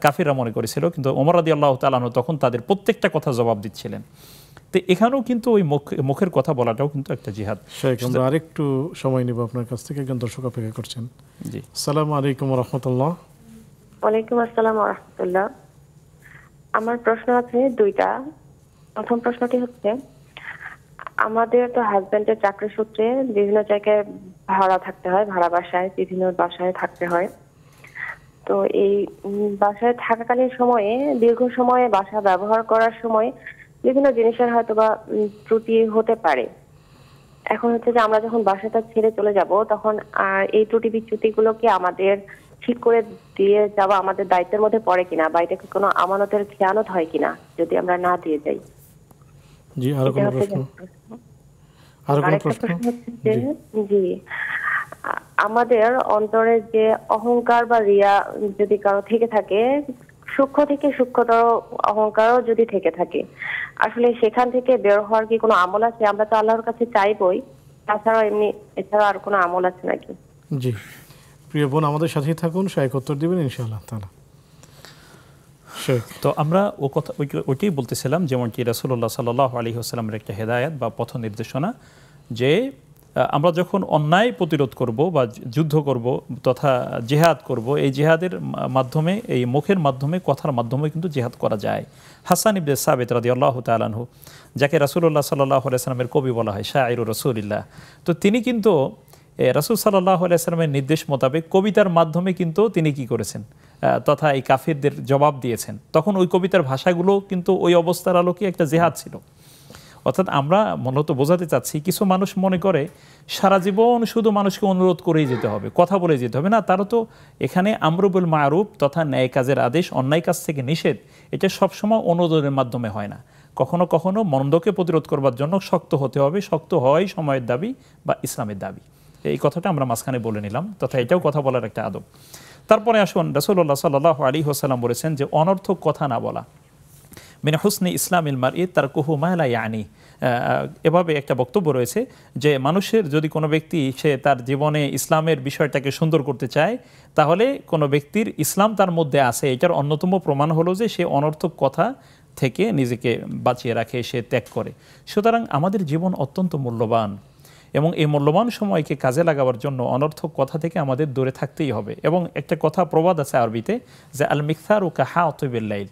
কাফিররা মনে করেছিল, কিন্তু ওমর রাদিয়াল্লাহু তাআলা আনহু তখন তাদের প্রত্যেকটা কথা জবাব দিচ্ছিলেন। তো এখানেও কিন্তু ওই মুখের কথা বলাটাও কিন্তু একটা জিহাদ। শেখ, আমরা আরেকটু সময় নিব আপনার কাছ থেকে, একজন দর্শক অপেক্ষা করছেন। জি, আসসালামু আলাইকুম রহমতুল্লাহ। ওয়ালাইকুম আসসালাম ওয়া রাহমাতুল্লাহ। আমার প্রশ্ন আছে দুইটা। প্রথম প্রশ্নটি হচ্ছে, আমাদের তো হাজবেন্ডের চাকরি সূত্রে বিভিন্ন জায়গায় ভাড়া থাকতে হয়, ভাড়া বাসায়, বিভিন্ন বাসায় থাকতে হয়। তো এই বাসায় থাকাকালীন সময়ে দীর্ঘ সময়ে বাসা ব্যবহার করার সময় বিভিন্ন জিনিসের হয়তো বা ত্রুটি হতে পারে। এখন হচ্ছে যে আমরা যখন বাসাটা ছেড়ে চলে যাব, তখন এই ত্রুটি বিচ্যুতিগুলো কি আমাদের ঠিক করে দিয়ে যাওয়া আমাদের দায়িত্বের মধ্যে পড়ে কিনা, বা এটা কি কোনো আমানতের খেয়ানত হয় কিনা যদি আমরা না দিয়ে যাই? জি, আরো কোনো প্রশ্ন? আরো কোনো আরেকটা প্রশ্ন? প্রশ্ন হচ্ছে যে, জি, আমাদের অন্তরে যে অহংকার বা রিয়া যদি কারো থেকে থাকে, সূক্ষ্ম থেকে সূক্ষ্মতর অহংকারও যদি থেকে থাকে, আসলে সেখান থেকে বের হওয়ার কি কোনো আমল আছে? আমরা তো আল্লাহর কাছে চাইবই, তাছাড়া এমনি এছাড়া আর কোনো আমল আছে নাকি? জি, প্রিয় বোন আমাদের সাথেই থাকুন, শায়েখ উত্তর দিবেন ইনশাআল্লাহ তাআলা। শেখ, তো আমরা ওইটাই বলতেছিলাম, যেমনটি রাসূলুল্লাহ সাল্লাল্লাহু আলাইহি ওয়াসাল্লামের একটা হেদায়েত বা পথ নির্দেশনা, যে আমরা যখন অন্যায় প্রতিরোধ করব বা যুদ্ধ করব তথা জিহাদ করব, এই জিহাদের মাধ্যমে, এই মুখের মাধ্যমে, কথার মাধ্যমে কিন্তু জিহাদ করা যায়। হাসান ইবনে সাবিত রাদিয়াল্লাহু তাআলা আনহু, যাকে রাসূলুল্লাহ সাল্লাল্লাহু আলাইহি ওয়াসাল্লামের কবি বলা হয়, শায়রুর রাসূলিল্লাহ, তো তিনি কিন্তু রাসূল সাল্লাল্লাহু আলাইহি ওয়াসাল্লামের নির্দেশ মোতাবেক কবিতার মাধ্যমে কিন্তু তিনি কি করেছেন, তথা এই কাফিরদের জবাব দিয়েছেন। তখন ওই কবিতার ভাষাগুলো কিন্তু ওই অবস্থার আলোকে একটা জিহাদ ছিল। অর্থাৎ আমরা মূলত বোঝাতে চাচ্ছি, কিছু মানুষ মনে করে সারা জীবন শুধু মানুষকে অনুরোধ করেই যেতে হবে, কথা বলে যেতে হবে। না, তারও তো এখানে আমরু বিল মারুফ তথা ন্যায় কাজের আদেশ, অন্যায় কাজ থেকে নিষেধ, এটা সবসময় অনুরোধের মাধ্যমে হয় না। কখনো কখনো মন্দকে প্রতিরোধ করবার জন্য শক্ত হতে হবে, শক্ত হওয়াই সময়ের দাবি বা ইসলামের দাবি। এই কথাটা আমরা মাঝখানে বলে নিলাম, তথা এটাও কথা বলার একটা আদব। তারপরে আসুন, রাসূলুল্লাহ সাল্লাল্লাহু আলাইহি ওয়াসাল্লাম বলেছেন যে অনর্থক কথা না বলা, মিন হুসনি ইসলামিল মারই তারকুহু মা লা ইয়ানি। এভাবে একটা বক্তব্য রয়েছে যে মানুষের যদি কোনো ব্যক্তি সে তার জীবনে ইসলামের বিষয়টাকে সুন্দর করতে চায়, তাহলে কোনো ব্যক্তির ইসলাম তার মধ্যে আছে, এটার অন্যতম প্রমাণ হলো যে সে অনর্থক কথা থেকে নিজেকে বাঁচিয়ে রাখে, সে ত্যাগ করে। সুতরাং আমাদের জীবন অত্যন্ত মূল্যবান, এবং এই মূল্যবান সময়কে কাজে লাগাবার জন্য অনর্থক কথা থেকে আমাদের দূরে থাকতেই হবে। এবং একটা কথা প্রবাদ আছে আরবিতে, যে আল মিকসারু কাহাতিবিল লাইল,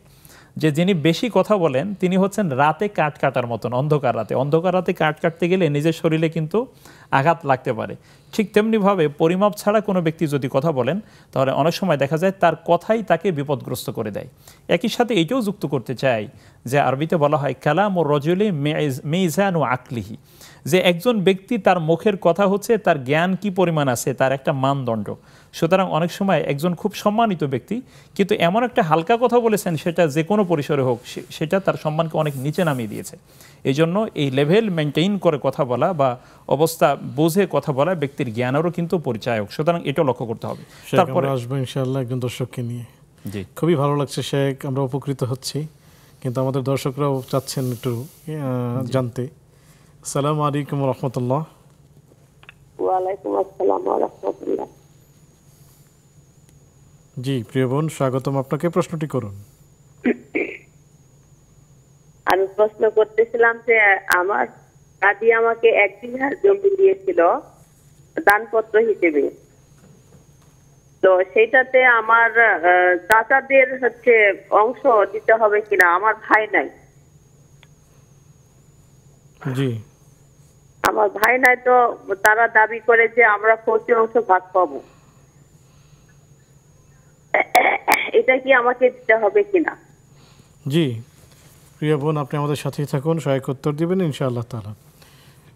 যে যিনি বেশি কথা বলেন তিনি হচ্ছেন রাতে কাঠ কাটার মতন, অন্ধকার রাতে। অন্ধকার রাতে কাঠ কাটতে গেলে নিজের শরীরে কিন্তু আঘাত লাগতে পারে। ঠিক তেমনিভাবে পরিমাপ ছাড়া কোনো ব্যক্তি যদি কথা বলেন, তাহলে অনেক সময় দেখা যায় তার কথাই তাকে বিপদগ্রস্ত করে দেয়। একই সাথে এইটাও যুক্ত করতে চাই যে আরবিতে বলা হয় কালাম ও রজুলি মিজান ও আকলিহি, যে একজন ব্যক্তি তার মুখের কথা হচ্ছে তার জ্ঞান কি পরিমাণ আছে, তার একটা মানদণ্ড। সুতরাং অনেক সময় একজন খুব সম্মানিত ব্যক্তি কিন্তু এমন একটা হালকা কথা বলেছেন, সেটা যে কোনো পরিসরে হোক, সেটা তার সম্মানকে অনেক নিচে নামিয়ে দিয়েছে। এই জন্য এই লেভেল মেনটেইন করে কথা বলা বা অবস্থা বুঝে কথা বলা ব্যক্তির জ্ঞানেরও কিন্তু পরিচায়ক। সুতরাং এটাও লক্ষ্য করতে হবে। তারপরে আসবো ইনশাআল্লাহ একজন দর্শককে নিয়ে। জি, খুবই ভালো লাগছে শেখ, আমরা উপকৃত হচ্ছি, কিন্তু আমাদের দর্শকরাও চাচ্ছেন একটু জানতে। আসসালামু আলাইকুম রহমতুল্লাহ। ওয়ালাইকুম আসসালাম ওয়া রাহমাতুল্লাহ। জি প্রিয় বোন, স্বাগতম আপনাকে, প্রশ্নটি করুন। আমি প্রশ্ন করতেছিলাম যে আমার দাদি আমাকে 1 বিঘা জমি দিয়েছিল দানপত্র হিসেবে, তো সেটাতে আমার চাচাদের হচ্ছে অংশ দিতে হবে কিনা, আমার ভাই নাই। জি, আমার ভাই নাই, তো তারা দাবি করে যে আমরা 40 অংশ ভাগ পাবো, এটা কি আমাকে দিতে হবে কিনা? জি প্রিয় বোন, আপনি আমাদের সাথেই থাকুন, সহায়ক উত্তর দিবেন ইনশাআল্লাহ তাআলা।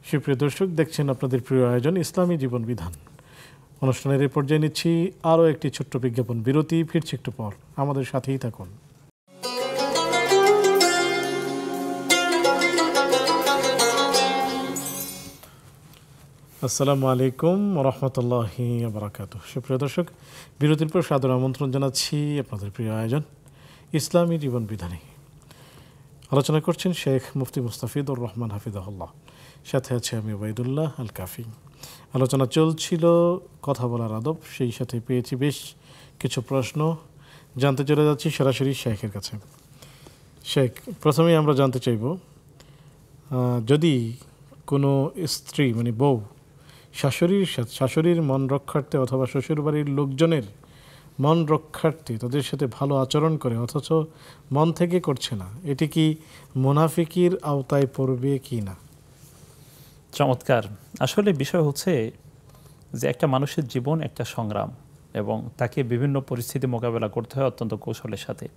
সুপ্রিয় দর্শক, দেখছেন আপনাদের প্রিয় আয়োজন ইসলামী জীবন বিধান। অনুষ্ঠানের এই পর্যায়ে নিচ্ছি আরও একটি ছোট্ট বিজ্ঞাপন বিরতি, ফিরছি একটু পর, আমাদের সাথেই থাকুন। আসসালামু আলাইকুম রহমতুল্লাহি বারাকাতুহু। সুপ্রিয় দর্শক, বিরতির পর সাদর আমন্ত্রণ জানাচ্ছি আপনাদের প্রিয় আয়োজন ইসলামী জীবন বিধানে। আলোচনা করছেন শেখ মুফতি মুস্তাফিদুর রহমান হাফিজাহুল্লাহ, সাথে আছে আমি ওবাইদুল্লাহ আল কাফি। আলোচনা চলছিল কথা বলার আদব, সেই সাথে পেয়েছি বেশ কিছু প্রশ্ন। জানতে চলে যাচ্ছি সরাসরি শেখের কাছে। শেখ, প্রথমেই আমরা জানতে চাইব যদি কোনো স্ত্রী মানে বউ শাশুড়ির মন রক্ষার্থে অথবা শ্বশুরবাড়ির লোকজনের মন রক্ষার্থে তাদের সাথে ভালো আচরণ করে অথচ মন থেকে করছে না, এটি কি মুনাফিকির আওতায় পড়বে কি না? চমৎকার। আসলে বিষয় হচ্ছে যে একটা মানুষের জীবন একটা সংগ্রাম এবং তাকে বিভিন্ন পরিস্থিতি মোকাবেলা করতে হয় অত্যন্ত কৌশলের সাথে।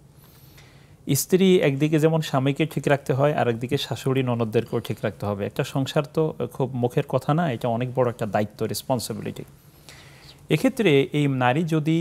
স্ত্রী একদিকে যেমন স্বামীকে ঠিক রাখতে হয়, আর একদিকে শাশুড়ি ননদদেরকেও ঠিক রাখতে হবে। একটা সংসার তো খুব মুখের কথা না, এটা অনেক বড় একটা দায়িত্ব, রেসপন্সিবিলিটি। এক্ষেত্রে এই নারী যদি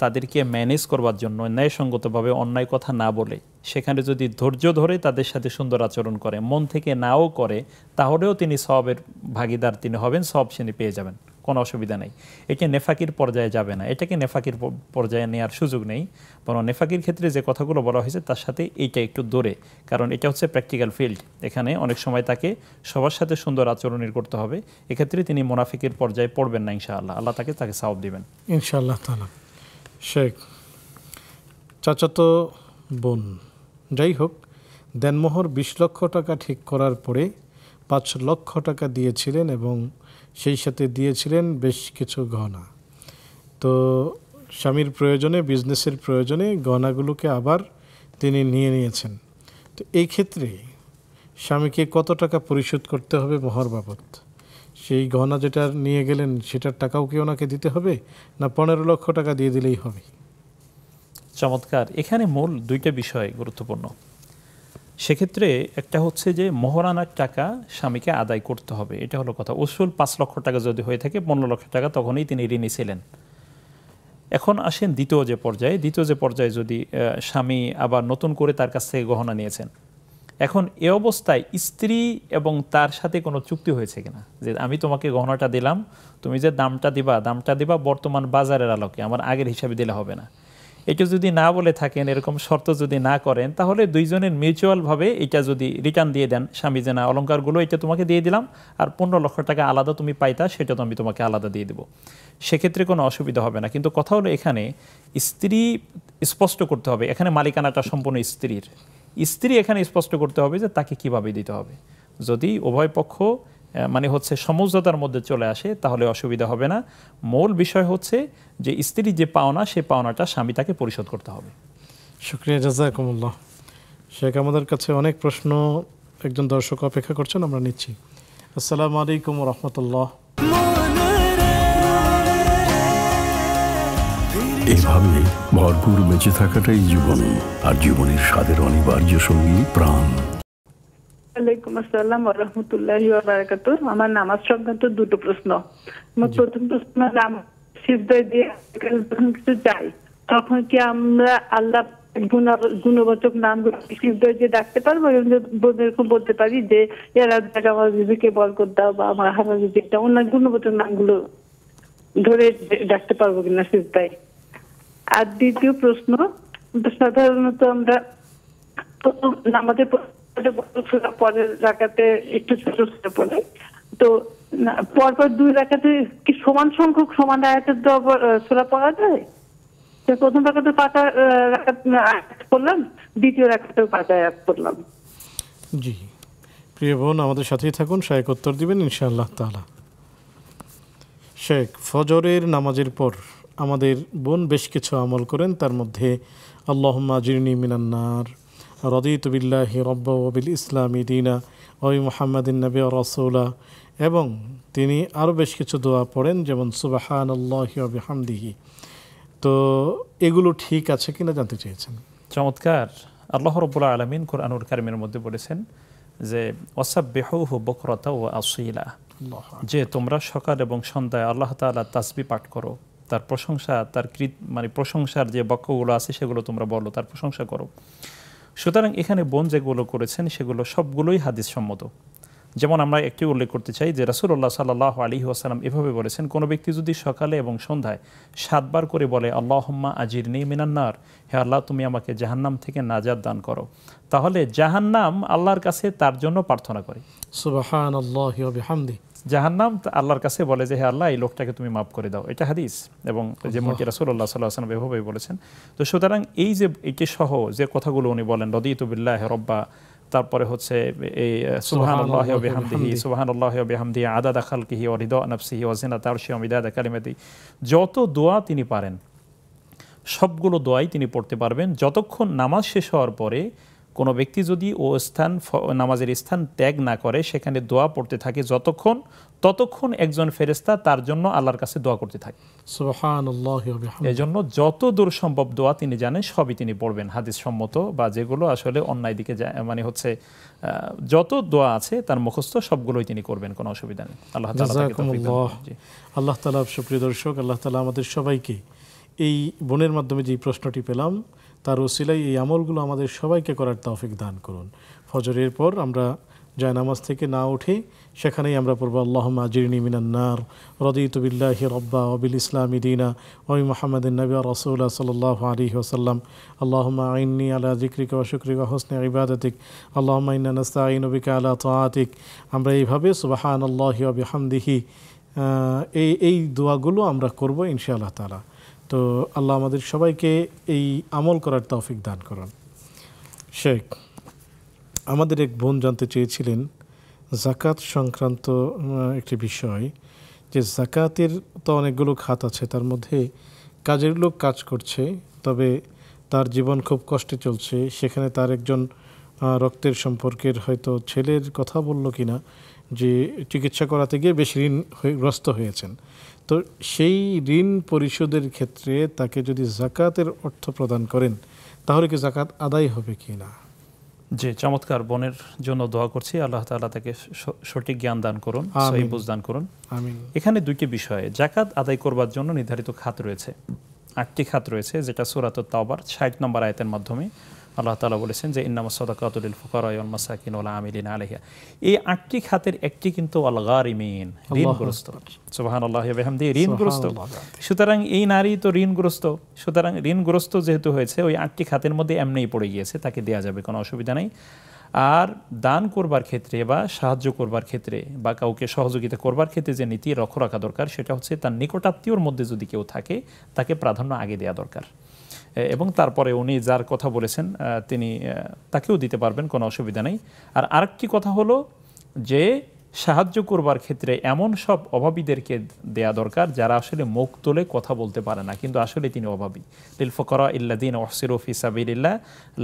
তাদেরকে ম্যানেজ করবার জন্য ন্যায়সঙ্গতভাবে অন্যায় কথা না বলে সেখানে যদি ধৈর্য ধরে তাদের সাথে সুন্দর আচরণ করে, মন থেকে নাও করে, তাহলেও তিনি সওয়াবের ভাগিদার তিনি হবেন, সওয়াব তিনি পেয়ে যাবেন, কোনো অসুবিধা নেই। এটা নেফাকির পর্যায়ে যাবে না, এটাকে নেফাকির পর্যায়ে নেওয়ার সুযোগ নেই। বরং নেফাকির ক্ষেত্রে যে কথাগুলো বলা হয়েছে তার সাথে এইটা একটু দূরে, কারণ এটা হচ্ছে প্র্যাকটিক্যাল ফিল্ড। এখানে অনেক সময় তাকে সবার সাথে সুন্দর আচরণের করতে হবে। এক্ষেত্রে তিনি মুনাফিকের পর্যায়ে পড়বেন না ইনশাআল্লাহ, আল্লাহ তাকে সওয়াব দিবেন ইনশাআল্লাহ তাআলা। শেখ, চাচাতো বোন যাই হোক, দেনমোহর 20 লক্ষ টাকা ঠিক করার পরে 5 লক্ষ টাকা দিয়েছিলেন এবং সেই সাথে দিয়েছিলেন বেশ কিছু গহনা। তো স্বামীর প্রয়োজনে, বিজনেসের প্রয়োজনে গহনাগুলোকে আবার তিনি নিয়ে নিয়েছেন। তো এই ক্ষেত্রে স্বামীকে কত টাকা পরিশোধ করতে হবে মোহর বাবদ? সেই গহনা যেটা নিয়ে গেলেন সেটার টাকাও কি ওনাকে দিতে হবে, না 15 লক্ষ টাকা দিয়ে দিলেই হবে? চমৎকার। এখানে মূল দুইটা বিষয় গুরুত্বপূর্ণ। সেক্ষেত্রে একটা হচ্ছে যে মোহরানার টাকা স্বামীকে আদায় করতে হবে, এটা হলো কথা। উসুল 5 লক্ষ টাকা যদি হয়ে থাকে, 15 লক্ষ টাকা তখনই তিনি ঋণী ছিলেন। এখন আসেন দ্বিতীয় যে পর্যায়ে যদি স্বামী আবার নতুন করে তার কাছ থেকে গহনা নিয়েছেন, এখন এ অবস্থায় স্ত্রী এবং তার সাথে কোনো চুক্তি হয়েছে কিনা, যে আমি তোমাকে গহনাটা দিলাম, তুমি যে দামটা দিবা বর্তমান বাজারের আলোকে, আমার আগের হিসাবে দিলে হবে না। এটা যদি না বলে থাকেন, এরকম শর্ত যদি না করেন, তাহলে দুইজনের মিউচুয়ালভাবে এটা যদি রিটার্ন দিয়ে দেন, স্বামী যে না অলঙ্কারগুলো এটা তোমাকে দিয়ে দিলাম, আর 15 লক্ষ টাকা আলাদা তুমি পাইতা, সেটা তো আমি তোমাকে আলাদা দিয়ে দেবো, সেক্ষেত্রে কোনো অসুবিধা হবে না। কিন্তু কথা হলো এখানে স্ত্রী স্পষ্ট করতে হবে, এখানে মালিকানাটা সম্পূর্ণ স্ত্রীর। স্ত্রী এখানে স্পষ্ট করতে হবে যে তাকে কিভাবে দিতে হবে। যদি উভয় পক্ষ মানে হচ্ছে সমঝোতার মধ্যে চলে আসে তাহলে অসুবিধা হবে না। মূল বিষয় হচ্ছে যে স্ত্রী যে পাওনা, সে পাওনাটা স্বামী তাকে পরিশোধ করতে হবে। শুকরিয়া, জাযাকুমুল্লাহ। শেখ, আমাদের কাছে অনেক প্রশ্ন একজন দর্শক অপেক্ষা করছেন, আমরা নিচ্ছি। আসসালামু আলাইকুম ওয়া রাহমাতুল্লাহ। এভাবে ভরপুর বেঁচে থাকাটাই জীবন, আর জীবনের স্বাদের অনিবার্য সঙ্গী প্রাণ। ওয়ালাইকুম আসসালাম ওয়া রাহমাতুল্লাহি ওয়া বারাকাতুহু। আমার নামাজ সংক্রান্ত দুটো প্রশ্ন। আমার প্রথম প্রশ্ন, নাম সিজদায় দিয়ে যখন কিছু যাই, তখন কি আমরা আল্লাহ গুণবাচক নামগুলো সিজদায় দিয়ে ডাকতে পারবো? এরকম বলতে পারি যে আমার বিবিকে বরকত দাও বা আমার হারার বিবিটা, অন্য গুণবাচক নামগুলো ধরে ডাকতে পারবো কিনা সিজদায়? আর দ্বিতীয় প্রশ্ন, সাধারণত আমরা আমাদের পরের রাকাতে একটু ছোট ছোট পড়ে, তো পরপর 2 রাকাতে কি সমান সংখ্যক সমান আয়াতের সূরা পড়া যায়? প্রথম রাকাতে 5 রাকাত পড়লাম, দ্বিতীয় রাকাতেও 5 আয়াত পড়লাম। জি, প্রিয় বোন, আমাদের সাথেই থাকুন, শায়েখ উত্তর দিবেন ইনশাআল্লাহ তাআলা। শেখ, ফজরের নামাজের পর আমাদের বোন বেশ কিছু আমল করেন, তার মধ্যে আল্লাহুম্মা আজিরনি মিনান নার, রাদিতু বিল্লাহি রাব্বা ওয়া বিল ইসলামি দীনা ওয়া মুহাম্মাদিন নবী ওয়া রাসূলা, এবং তিনি আরও বেশ কিছু দোয়া পড়েন, যেমন সুবহানাল্লাহি ওয়া বিহামদিহি। তো এগুলো ঠিক আছে কিনা জানতে চেয়েছেন। চমৎকার। আল্লাহ রাব্বুল আলামিন কুরআনুল কারীমের মধ্যে বলেছেন যে ওয়াসাব্বিহুহু বুকরাতা ওয়া আসীলা, যে তোমরা সকাল এবং সন্ধ্যায় আল্লাহ তাআলা তাসবিহ পাঠ করো, তার প্রশংসা, তার মানে প্রশংসার যে বাক্যগুলো আছে সেগুলো তোমরা বলো, তার প্রশংসা করো। সুতরাং এখানে বোন যেগুলো করেছেন সেগুলো সবগুলোই হাদিস সম্মত। যেমন আমরা একটি উল্লেখ করতে চাই যে রাসূলুল্লাহ সাল্লাল্লাহু আলাইহি ওয়াসাল্লাম এভাবে বলেছেন, কোনো ব্যক্তি যদি সকালে এবং সন্ধ্যায় 7 বার করে বলে আল্লাহুম্মা আজিরনি মিনান নার, হে আল্লাহ তুমি আমাকে জাহান্নাম থেকে নাজাত দান করো, তাহলে জাহান্নাম আল্লাহর কাছে তার জন্য প্রার্থনা করে। সুবহানাল্লাহি ওয়া বিহামদিহি। জাহান্নাম আল্লাহর কাছে বলে যে হে আল্লাহ এই লোকটাকে তুমি মাফ করে দাও। এটা হাদিস, এবং যেমনটি রাসূলুল্লাহ সাল্লাল্লাহু আলাইহি ওয়াসাল্লাম এভাবেই বলেছেন। তো সুতরাং এই যে এটি সহ যে কথাগুলো উনি বলেন, রাদিতু বিল্লাহি রাব্বা তারপরে হচ্ছে এই সুবহানাল্লাহি ওয়া বিহামদিহি, সুবহানাল্লাহি ওয়া বিহামদিহি আদাদা খালকিহি ওয়া রিদা নাফসিহি ওয়া জিনাতা আরশিহি ওয়া মিদাদা কালিমাতিহি, যত দোয়া তিনি পারেন সবগুলো দোয়াই তিনি পড়তে পারবেন যতক্ষণ নামাজ শেষ হওয়ার পরে কোনো ব্যক্তি যদি ও স্থান নামাজের স্থান ত্যাগ না করে সেখানে দোয়া পড়তে থাকে ততক্ষণ একজন ফেরেশতা তার জন্য আল্লাহর কাছে দোয়া করতে থাকে। সুবহানাল্লাহি ওয়া বিহামদিহি। এজন্য যত দূর সম্ভব দোয়া তিনি জানেন সবই তিনি পড়বেন, হাদিস সম্মত বা যেগুলো আসলে অন্যায় দিকে যায়, মানে হচ্ছে যত দোয়া আছে তার মুখস্থ সবগুলোই তিনি করবেন, কোনো অসুবিধা নেই। আল্লাহ তাআলা তাকে তৌফিক দান করুন। জি, আল্লাহ তাআলা, সুপ্রিয় দর্শক, আল্লাহ তাআলা আমাদের সবাইকে এই বোনের মাধ্যমে যে প্রশ্নটি পেলাম তার ওসিলায় এই আমলগুলো আমাদের সবাইকে করার তৌফিক দান করুন। ফজরের পর আমরা জায়নামাজ থেকে না উঠে সেখানেই আমরা পড়ব আল্লাহুম্মা আজিরনি মিনান নার, রাদিতু বিল্লাহি রাব্বা ওয়া বিল ইসলামি দীনা ওয়া মুহাম্মাদিন নাবিয়্যা রাসূলা সাল্লাল্লাহু আলাইহি ওয়াসাল্লাম, আল্লাহুম্মা আইন্নি আলা যিকরিকা ওয়া শুকরিকা ওয়া হুসনি ইবাদাতিক, আল্লাহুম্মা ইন্না নাস্তাঈনু বিকা আলা তাআতিক। আমরা এইভাবে সুবহানাল্লাহি ওয়া বিহামদিহি এই দোয়াগুলো আমরা করব ইনশাআল্লাহ তাআলা। তো আল্লাহ আমাদের সবাইকে এই আমল করার তৌফিক দান করুন। শেখ, আমাদের এক বোন জানতে চেয়েছিলেন যাকাত সংক্রান্ত একটি বিষয়, যে যাকাতের তো অনেকগুলো খাত আছে, তার মধ্যে কাজের লোক কাজ করছে, তবে তার জীবন খুব কষ্টে চলছে, সেখানে তার একজন রক্তের সম্পর্কের হয়তো ছেলের কথা বলল কিনা যে চিকিৎসা করাতে গিয়ে বেশ ঋণগ্রস্ত হয়েছেন, তো সেই ঋণ পরিশোধের ক্ষেত্রে তাকে যদি যাকাতের অর্থ প্রদান করেন তাহলে কি যাকাত আদায় হবে কি না? জি, চমৎকার। বোনের জন্য দোয়া করছি, আল্লাহ তাআলা তাকে সঠিক জ্ঞান দান করুন, সহিহ বুঝ দান করুন। আমিন। এখানে দুইটি বিষয়, যাকাত আদায় করবার জন্য নির্ধারিত খাত রয়েছে, 8টি খাত রয়েছে, যেটা সূরাতুত তাওবার 60 নম্বর আয়াতের মাধ্যমে আল্লাহ তাআলা বলেছেন যে ইন্নামাস সাদাকাতু লিল ফুকারা ওয়াল মাসাকিন ওয়াল আমিলিনা আলাইহা। এই 8টি খাতের একটি কিন্তু আল গারিমিন, ঋণগ্রস্ত। সুবহানাল্লাহি ওয়া বিহামদিহি, ঋণগ্রস্ত। সুতরাং এই নারী তো ঋণগ্রস্ত, সুতরাং ঋণগ্রস্ত যেহেতু হয়েছে ওই 8টি খাতের মধ্যে এমনিই পড়ে গিয়েছে, তাকে দেয়া যাবে, কোনো অসুবিধা নেই। আর দান করবার ক্ষেত্রে বা সাহায্য করবার ক্ষেত্রে বা কাউকে সহযোগিতা করবার ক্ষেত্রে যে নীতি লক্ষ্য রাখা দরকার সেটা হচ্ছে তার নিকটাত্মীয়র মধ্যে যদি কেউ থাকে তাকে প্রাধান্য আগে দেওয়া দরকার, এবং তারপরে উনি যার কথা বলেছেন তিনি তাকেও দিতে পারবেন, কোনো অসুবিধা নেই। আর আরেকটি কথা হলো যে সাহায্য করবার ক্ষেত্রে এমন সব অভাবীদেরকে দেয়া দরকার যারা আসলে মুখ তুলে কথা বলতে পারে না কিন্তু আসলে তিনি অভাবী। লিল ফুকারা ইল্লাযীনা উহসিরু ফি সাবিলিল্লাহ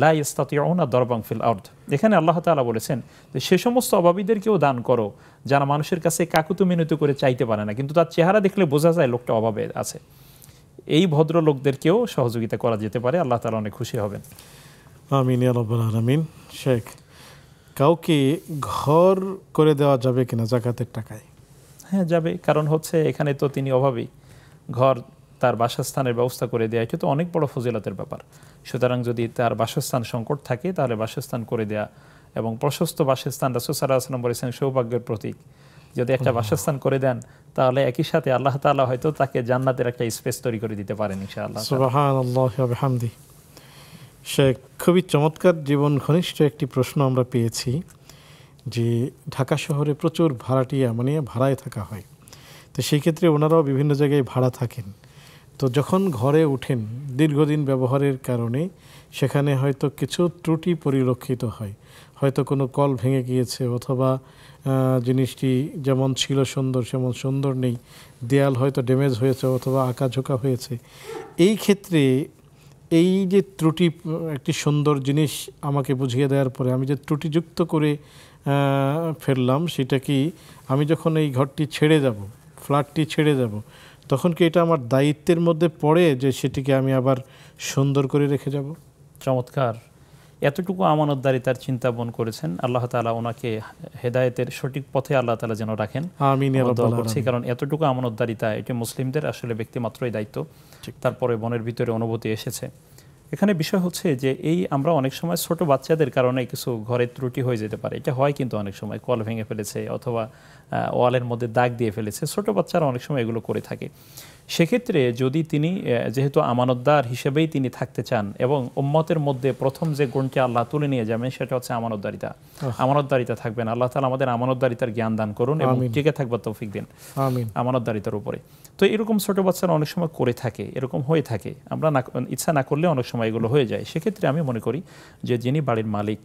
লা ইসতাতিউনা দারবান ফিল আরদ। এখানে আল্লাহ তাআলা বলেছেন যে সে সমস্ত অভাবীদেরকেও দান করো যারা মানুষের কাছে কাকুতু মিনতি করে চাইতে পারে না, কিন্তু তার চেহারা দেখলে বোঝা যায় লোকটা অভাবে আছে। এই ভদ্র লোকদেরকেও সহযোগিতা করা যেতে পারে, আল্লাহ তাআলা অনেক খুশি হবেন। আমিন ইয়া রাব্বাল আলামিন। শেখ, কাউকে ঘর করে দেওয়া যাবে কিনা যাকাতের টাকায়? হ্যাঁ, যাবে, কারণ হচ্ছে এখানে তো তিনি অভাবী, ঘর তার বাসস্থানের ব্যবস্থা করে দেওয়া এটা তো অনেক বড় ফজিলতের ব্যাপার। সুতরাং যদি তার বাসস্থান সংকট থাকে তাহলে বাসস্থান করে দেয়া, এবং প্রশস্ত বাসস্থান রাসূল সাল্লাল্লাহু আলাইহি ওয়াসাল্লাম বলেছেন সৌভাগ্যের প্রতীক। যদি একটা বাসস্থান করে দেন তাহলে একই সাথে আল্লাহ তাআলা হয়তো তাকে জান্নাতের একটা স্পেস তৈরি করে দিতে পারেন ইনশাআল্লাহ। সুবহানাল্লাহি ওয়া বিহামদিহি। শেখ, খুবই চমৎকার জীবন ঘনিষ্ঠ একটি প্রশ্ন আমরা পেয়েছি যে ঢাকা শহরে প্রচুর ভাড়াটিয়া, মানে ভাড়ায় থাকা হয়, তো সেই ক্ষেত্রে ওনারাও বিভিন্ন জায়গায় ভাড়া থাকেন, তো যখন ঘরে উঠেন দীর্ঘদিন ব্যবহারের কারণে সেখানে হয়তো কিছু ত্রুটি পরিলক্ষিত হয়, হয়তো কোনো কল ভেঙে গিয়েছে অথবা জিনিসটি যেমন ছিল সুন্দর সেমন সুন্দর নেই, দেয়াল হয়তো ড্যামেজ হয়েছে অথবা আঁকাঝোঁকা হয়েছে। এই ক্ষেত্রে এই যে ত্রুটি, একটি সুন্দর জিনিস আমাকে বুঝিয়ে দেওয়ার পরে আমি যে ত্রুটিযুক্ত করে ফেললাম, সেটা কি আমি যখন এই ঘরটি ছেড়ে যাব, ফ্ল্যাটটি ছেড়ে যাব, তখন কি এটা আমার দায়িত্বের মধ্যে পড়ে যে সেটিকে আমি আবার সুন্দর করে রেখে যাব? চমৎকার, এতটুকু আমানতদারিতার চিন্তা বন করেছেন, আল্লাহ তাআলা ওনাকে হেদায়েতের সঠিক পথে আল্লাহ তাআলা যেন রাখেন। আমিন ইয়া রাব্বাল আলামিন। কারণ এতটুকু আমানতদারিতা এটি মুসলিমদের আসলে ব্যক্তিমাত্রই দায়িত্ব। তারপরে মনের ভিতরে অনুভূতি এসেছে। এখানে বিষয় হচ্ছে যে এই আমরা অনেক সময় ছোট বাচ্চাদের কারণে কিছু ঘরে ত্রুটি হয়ে যেতে পারে, এটা হয় কিন্তু অনেক সময় কল ভেঙে ফেলেছে অথবা ওয়ালের মধ্যে দাগ দিয়ে ফেলেছে, ছোট বাচ্চারা অনেক সময় এগুলো করে থাকে। সেক্ষেত্রে যদি তিনি যেহেতু আমানতদার হিসেবেই তিনি থাকতে চান এবং উম্মতের মধ্যে প্রথম যে গুণটি আল্লাহ তুলে নিয়ে যাবেন সেটা হচ্ছে আমানতদারিতা। আমানতদারিতা থাকবেন, আল্লাহ তাআলা আমাদের আমানতদারিতার জ্ঞান দান করুন এবং টিকে থাকবার তৌফিক দিন আমানতদারিতার উপরে। তো এরকম ছোট বাচ্চারা অনেক সময় করে থাকে, এরকম হয়ে থাকে, আমরা ইচ্ছা না করলে অনেক সময় এগুলো হয়ে যায়। সেক্ষেত্রে আমি মনে করি যে যিনি বাড়ির মালিক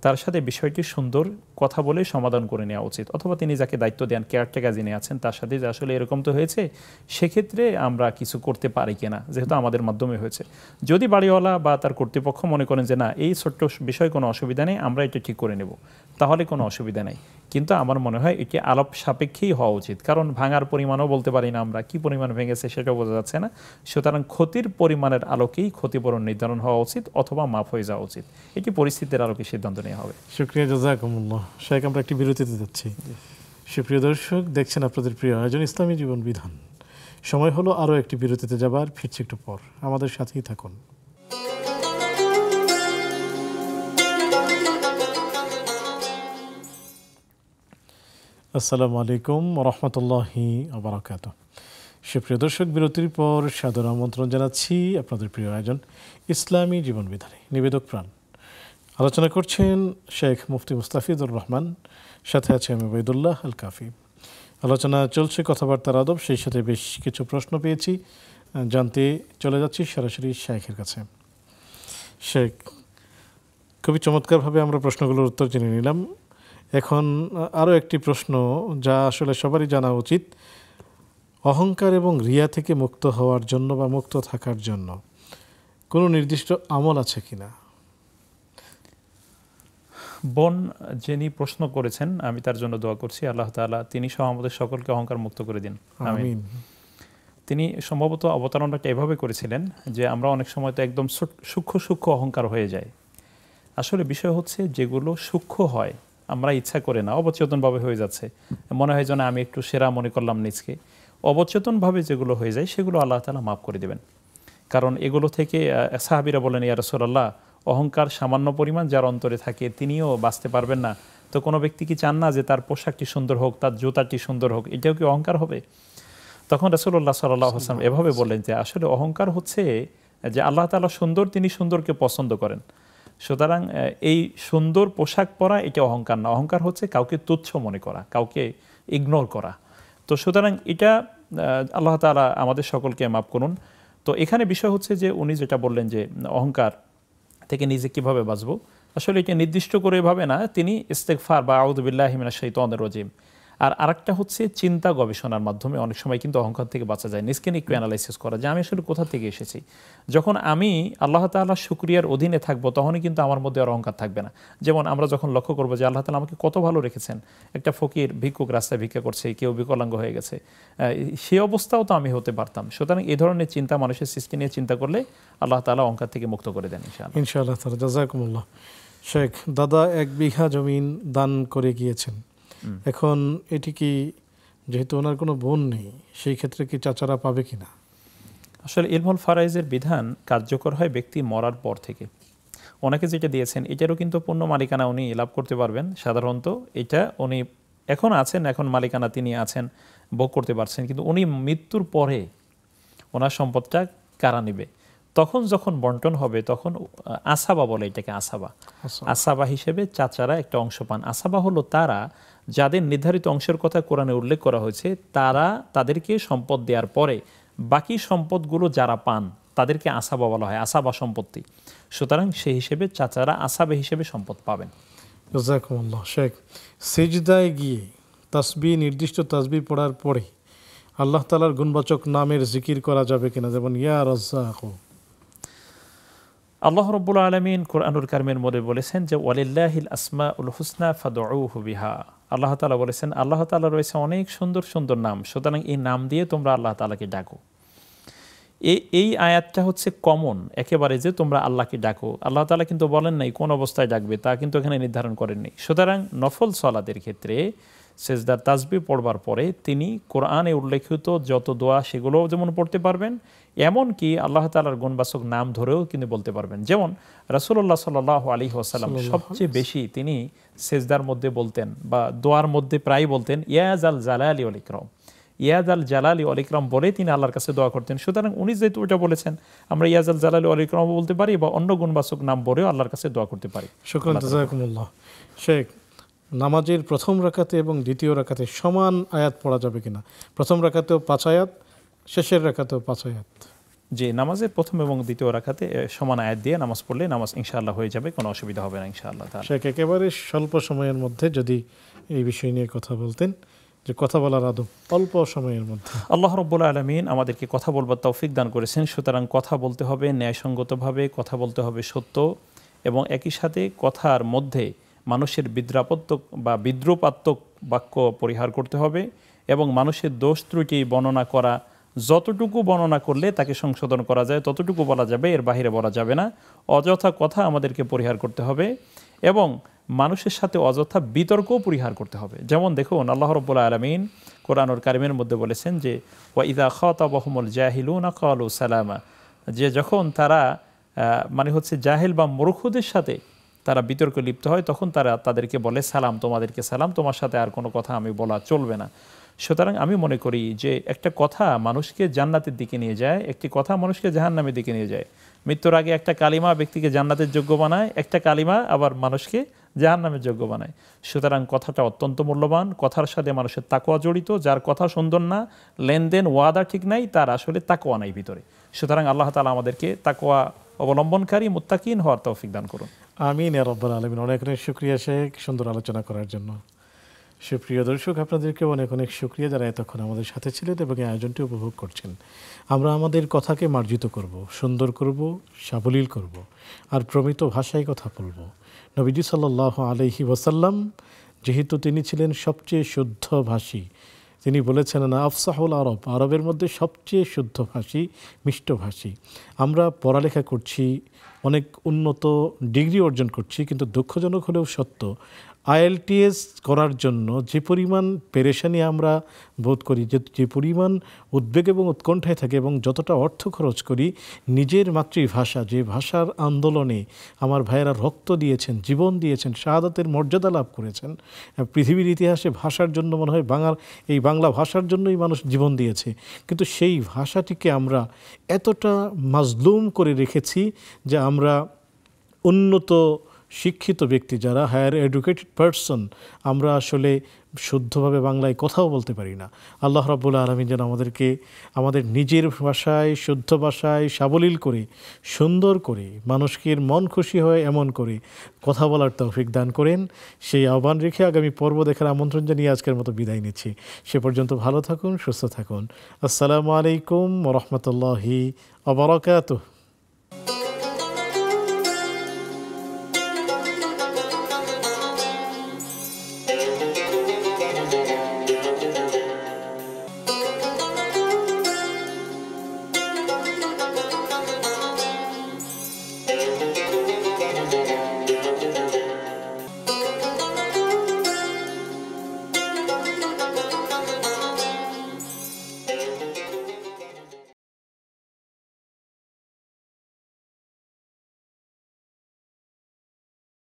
তার সাথে বিষয়টি সুন্দর কথা বলে সমাধান করে নেওয়া উচিত, অথবা তিনি যাকে দায়িত্ব দেন, কেয়ারটেকার যিনি আছেন, তার সাথে যে আসলে এরকম তো হয়েছে, সেক্ষেত্রে আমরা কিছু করতে পারি কিনা, যেহেতু আমাদের মাধ্যমে হয়েছে। যদি বাড়িওয়ালা বা তার কর্তৃপক্ষ মনে করেন যে না, এই ছোট্ট বিষয় কোনো অসুবিধা নেই, আমরা এটা ঠিক করে নেব, তাহলে কোনো অসুবিধা নেই। কিন্তু আমার মনে হয় এটি আলাপ সাপেক্ষেই হওয়া উচিত, কারণ ভাঙার পরিমাণও বলতে পারি না আমরা, কি পরিমাণ ভেঙেছে সেটাও বোঝা যাচ্ছে না। সুতরাং ক্ষতির পরিমাণের আলোকেই ক্ষতিপূরণ নির্ধারণ হওয়া উচিত, অথবা মাফ হয়ে যাওয়া উচিত। এটি পরিস্থিতির আলোকে সিদ্ধান্ত নেওয়া হবে। শুকরিয়া, জাযাকুমুল্লাহ। শেখ, আমরা একটি বিরতিতে যাচ্ছি। সুপ্রিয় দর্শক, দেখছেন আপনাদের প্রিয় আয়োজন ইসলামী জীবন বিধান। সময় হলো আরও একটি বিরতিতে যাবার, ফিরছি একটু পর, আমাদের সাথেই থাকুন। আসসালামু আলাইকুম রহমতুল্লাহি আবরাকাতুহ। সুপ্রিয় দর্শক, বিরতির পর সাদর আমন্ত্রণ জানাচ্ছি আপনাদের প্রিয় আয়োজন ইসলামী জীবন বিধানে। নিবেদক প্রাণ আলোচনা করছেন শেখ মুফতি মুস্তাফিজুর রহমান, সাথে আছে আমি ওবায়দুল্লাহ আল কাফি। আলোচনা চলছে, কথাবার্তার আদব, সেই সাথে বেশ কিছু প্রশ্ন পেয়েছি, জানতে চলে যাচ্ছি সরাসরি শেখের কাছে। শেখ, খুবই চমৎকারভাবে আমরা প্রশ্নগুলোর উত্তর জেনে নিলাম। এখন আরও একটি প্রশ্ন, যা আসলে সবারই জানা উচিত। অহংকার এবং রিয়া থেকে মুক্ত হওয়ার জন্য বা মুক্ত থাকার জন্য কোনো নির্দিষ্ট আমল আছে কিনা? বোন যিনি প্রশ্ন করেছেন, আমি তার জন্য দোয়া করছি, আল্লাহ তাআলা তিনি সহ আমাদের সকলকে অহংকার মুক্ত করে দিন, আমিন। তিনি সম্ভবত অবতারণাটা এভাবে করেছিলেন যে আমরা অনেক সময় তো একদম সূক্ষ্ম সূক্ষ্ম অহংকার হয়ে যায়। আসলে বিষয় হচ্ছে, যেগুলো সূক্ষ্ম হয়, আমরা ইচ্ছা করে না, অবচেতনভাবে হয়ে যাচ্ছে, মনে হয় যেন আমি একটু সেরা মনে করলাম নিজকে, অবচেতনভাবে যেগুলো হয়ে যায় সেগুলো আল্লাহ তাআলা মাফ করে দেবেন। কারণ এগুলো থেকে সাহাবীরা বলেন, ইয়া রাসূলুল্লাহ, অহংকার সামান্য পরিমাণ যার অন্তরে থাকে তিনিও বাঁচতে পারবেন না, তো কোনো ব্যক্তি কি চান না যে তার পোশাকটি সুন্দর হোক, তার জুতাটি সুন্দর হোক, এটাও কি অহংকার হবে? তখন রাসূলুল্লাহ সাল্লাল্লাহু আলাইহি ওয়াসাল্লাম এভাবে বললেন যে আসলে অহংকার হচ্ছে যে আল্লাহ তাআলা সুন্দর, তিনি সুন্দরকে পছন্দ করেন। সুতরাং এই সুন্দর পোশাক পরা এটা অহংকার না, অহংকার হচ্ছে কাউকে তুচ্ছ মনে করা, কাউকে ইগনোর করা। তো সুতরাং এটা আল্লাহ তাআলা আমাদের সকলকে মাফ করুন। তো এখানে বিষয় হচ্ছে যে উনি যেটা বললেন যে অহংকার থেকে নিজে কিভাবে বাঁচবো, আসলে এটা নির্দিষ্ট করে ভাবে না, তিনি ইস্তেগফার বা আউযু বিল্লাহি মিনাশ শাইতানির রাজিম, আর আরেকটা হচ্ছে চিন্তা গবেষণার মাধ্যমে অনেক সময় কিন্তু অহংকার থেকে বাঁচা যায়। নিজকে একটু অ্যানালাইসিস করা যে আমি আসলে কোথা থেকে এসেছি। যখন আমি আল্লাহ তাআলার শুকরিয়ার অধীনে থাকবো, তখনই কিন্তু আমার মধ্যে আর অহংকার থাকবে না। যেমন আমরা যখন লক্ষ্য করবো যে আল্লাহ তাআলা আমাকে কত ভালো রেখেছেন, একটা ফকির ভিক্ষুক রাস্তায় ভিক্ষা করছে, কেউ বিকলাঙ্গ হয়ে গেছে, সেই অবস্থাও তো আমি হতে পারতাম। সুতরাং এই ধরনের চিন্তা, মানুষের সৃষ্টি নিয়ে চিন্তা করলে আল্লাহ তাআলা অহংকার থেকে মুক্ত করে দেন ইনশাআল্লাহ তাআলা। জাযাকুমুল্লাহ। শেখ, দাদা 1 বিঘা জমিন দান করে গিয়েছেন, এখন এটি কি, যেহেতু ওনার কোনো বোন নেই, সেই ক্ষেত্রে কি চাচারা পাবে কিনা? আসলে ইলমুল ফারাইজের বিধান কার্যকর হয় ব্যক্তি মরার পর থেকে। ওনাকে যেটা দিয়েছেন এটারও কিন্তু পূর্ণ মালিকানা উনি লাভ করতে পারবেন। সাধারণত এটা উনি এখন আছেন, এখন মালিকানা তিনি আছেন, ভোগ করতে পারছেন, কিন্তু উনি মৃত্যুর পরে ওনার সম্পদটা কারা নেবে, তখন যখন বন্টন হবে তখন আসাবা বলে এটাকে, আসাবা হিসেবে চাচারা একটা অংশ পান। আসাবা হলো তারা যাদের নির্ধারিত অংশের কথা কোরআনে উল্লেখ করা হয়েছে, তারা তাদেরকে সম্পদ দেওয়ার পরে বাকি সম্পদগুলো যারা পান তাদেরকে আসাবা বলা হয়, আসাবা সম্পত্তি। সুতরাং সেই হিসেবে চাচারা আসাবা হিসেবে সম্পদ পাবেন। জাযাকুমুল্লাহ। শেখ, সিজদায় গিয়ে তাসবিহ, নির্দিষ্ট তাসবিহ পড়ার পরে আল্লাহ তাআলার গুণবাচক নামের জিকির করা যাবে কিনা, যেমন ইয়া রাজ্জাক? আল্লাহ রাব্বুল আলামিন কুরআনুল কারীমের মধ্যে বলেছেন যে ওয়ালিল্লাহিল আসমাউল হুসনা ফাদউহু বিহা। আল্লাহ তাআলা বলেছেন আল্লাহ তাআলা রয়েছে অনেক সুন্দর সুন্দর নাম, সুতরাং এই নাম দিয়ে তোমরা আল্লাহ তাআলাকে ডাকো। এই আয়াতটা হচ্ছে কমন একেবারে, যে তোমরা আল্লাহকে ডাকো। আল্লাহ তাআলা কিন্তু বলেন নাই কোন অবস্থায় ডাকবে, তা কিন্তু এখানে নির্ধারণ করেননি। সুতরাং নফল সালাতের ক্ষেত্রে সেজদার তাসবিহ পড়বার পরে তিনি কোরআনে উল্লেখিত যত দোয়া সেগুলোও যেমন পড়তে পারবেন, এমনকি আল্লাহ তাআলার গুণবাচক নাম ধরেও কিন্তু বলতে পারবেন। যেমন রাসূলুল্লাহ সাল্লাল্লাহু আলাইহি ওয়াসাল্লাম সবচেয়ে বেশি তিনি সেজদার মধ্যে বলতেন বা দোয়ার মধ্যে প্রায় বলতেন ইয়া জাল জালালি ওয়াল ইকরাম, ইয়া জাল জালালি ওয়াল ইকরাম বলে তিনি আল্লাহর কাছে দোয়া করতেন। সুতরাং উনি যেহেতু ওটা বলেছেন, আমরা ইয়া জাল জালালি ওয়াল ইকরাম বলতে পারি বা অন্য গুণবাচক নাম বলেও আল্লাহর কাছে দোয়া করতে পারি। শুকরান, জাযাকুমুল্লাহ। শেখ, নামাজের প্রথম রাকাতে এবং দ্বিতীয় রাকাতে সমান আয়াত পড়া যাবে কিনা? প্রথম রাকাতেও 5 আয়াত, শেষের রাকাতেও 5 আয়াত। যে নামাজের প্রথম এবং দ্বিতীয় রাকাতে সমান আয়াত দিয়ে নামাজ পড়লে নামাজ ইনশাআল্লাহ হয়ে যাবে, কোনো অসুবিধা হবে না ইনশাআল্লাহ তাআলা। শেখ, একেবারে স্বল্প সময়ের মধ্যে যদি এই বিষয় নিয়ে কথা বলতেন, যে কথা বলার আদব অল্প সময়ের মধ্যে। আল্লাহ রাব্বুল আলামিন আমাদেরকে কথা বলবার তৌফিক দান করেছেন, সুতরাং কথা বলতে হবে ন্যায়সঙ্গতভাবে, কথা বলতে হবে সত্য, এবং একই সাথে কথার মধ্যে মানুষের বিদ্রাপত্মক বা বিদ্রুপাত্মক বাক্য পরিহার করতে হবে, এবং মানুষের দোষ ত্রুটি বর্ণনা করা, যতটুকু বর্ণনা করলে তাকে সংশোধন করা যায় ততটুকু বলা যাবে, এর বাইরে বলা যাবে না। অযথা কথা আমাদেরকে পরিহার করতে হবে, এবং মানুষের সাথে অযথা বিতর্কও পরিহার করতে হবে। যেমন দেখুন, আল্লাহ রাব্বুল আলামিন কোরআনুল কারিমের মধ্যে বলেছেন যে ওয়া ইযা খাতাবাহুমুল জাহিলুনা ক্বালু সালামা, যে যখন তারা মানে হচ্ছে জাহেল বা মূর্খদের সাথে তারা বিতর্কে লিপ্ত হয়, তখন তারা তাদেরকে বলে সালাম, তোমাদেরকে সালাম, তোমার সাথে আর কোনো কথা আমি বলা চলবে না। সুতরাং আমি মনে করি যে একটা কথা মানুষকে জান্নাতের দিকে নিয়ে যায়, একটি কথা মানুষকে জাহান্নামের দিকে নিয়ে যায়। মৃত্যুর আগে একটা কালিমা ব্যক্তিকে জান্নাতের যোগ্য বানায়, একটা কালিমা আবার মানুষকে জাহান্নামের যোগ্য বানায়। সুতরাং কথাটা অত্যন্ত মূল্যবান, কথার সাথে মানুষের তাকওয়া জড়িত। যার কথা সুন্দর না, লেনদেন ওয়াদা ঠিক নাই, তার আসলে তাকওয়া নাই ভিতরে। সুতরাং আল্লাহ তাআলা আমাদেরকে তাকওয়া অবলম্বনকারী মুত্তাকিন হওয়ার তৌফিক দান করুন। আমিন ইয়া রাব্বাল আলামিন। অনেক অনেক শুকরিয়া শেখ, সুন্দর আলোচনা করার জন্য। সুপ্রিয় দর্শক, আপনাদেরকে অনেক অনেক শুকরিয়া যারা এতক্ষণ আমাদের সাথে ছিলেন এবং এই আয়োজনটি উপভোগ করছেন। আমরা আমাদের কথাকে মার্জিত করব, সুন্দর করব, সাবলীল করব, আর প্রমিত ভাষায় কথা বলব। নবীজি সাল্লাল্লাহু আলাইহি ওয়াসাল্লাম যেহেতু তিনি ছিলেন সবচেয়ে শুদ্ধ ভাষী, তিনি বলেছেন না আফসাহুল আরব, আরবের মধ্যে সবচেয়ে শুদ্ধ ভাষী, মিষ্টভাষী। আমরা পড়ালেখা করছি, অনেক উন্নত ডিগ্রি অর্জন করছি, কিন্তু দুঃখজনক হলেও সত্য, IELTS করার জন্য যে পরিমাণ পেরেশানি আমরা বোধ করি, যে পরিমাণ উদ্বেগ এবং উৎকণ্ঠায় থাকে, এবং যতটা অর্থ খরচ করি নিজের মাতৃভাষা, যে ভাষার আন্দোলনে আমার ভাইয়েরা রক্ত দিয়েছেন, জীবন দিয়েছেন, শাহাদাতের মর্যাদা লাভ করেছেন। পৃথিবীর ইতিহাসে ভাষার জন্য মনে হয় এই বাংলা ভাষার জন্যই মানুষ জীবন দিয়েছে, কিন্তু সেই ভাষাটিকে আমরা এতটা মাজলুম করে রেখেছি যে আমরা উন্নত শিক্ষিত ব্যক্তি যারা হায়ার এডুকেটেড পারসন, আমরা আসলে শুদ্ধভাবে বাংলায় কথাও বলতে পারি না। আল্লাহ রাব্বুল আলামিন যেন আমাদেরকে আমাদের নিজের ভাষায়, শুদ্ধ ভাষায় সাবলীল করে, সুন্দর করে, মানুষকে মন খুশি হয় এমন করে কথা বলার তৌফিক দান করেন। সেই আহ্বান রেখে আগামী পর্ব দেখার আমন্ত্রণ জানিয়ে আজকের মতো বিদায় নিচ্ছি। সে পর্যন্ত ভালো থাকুন, সুস্থ থাকুন। আসসালামু আলাইকুম ওয়া রাহমাতুল্লাহি ওয়া বারাকাতুহু।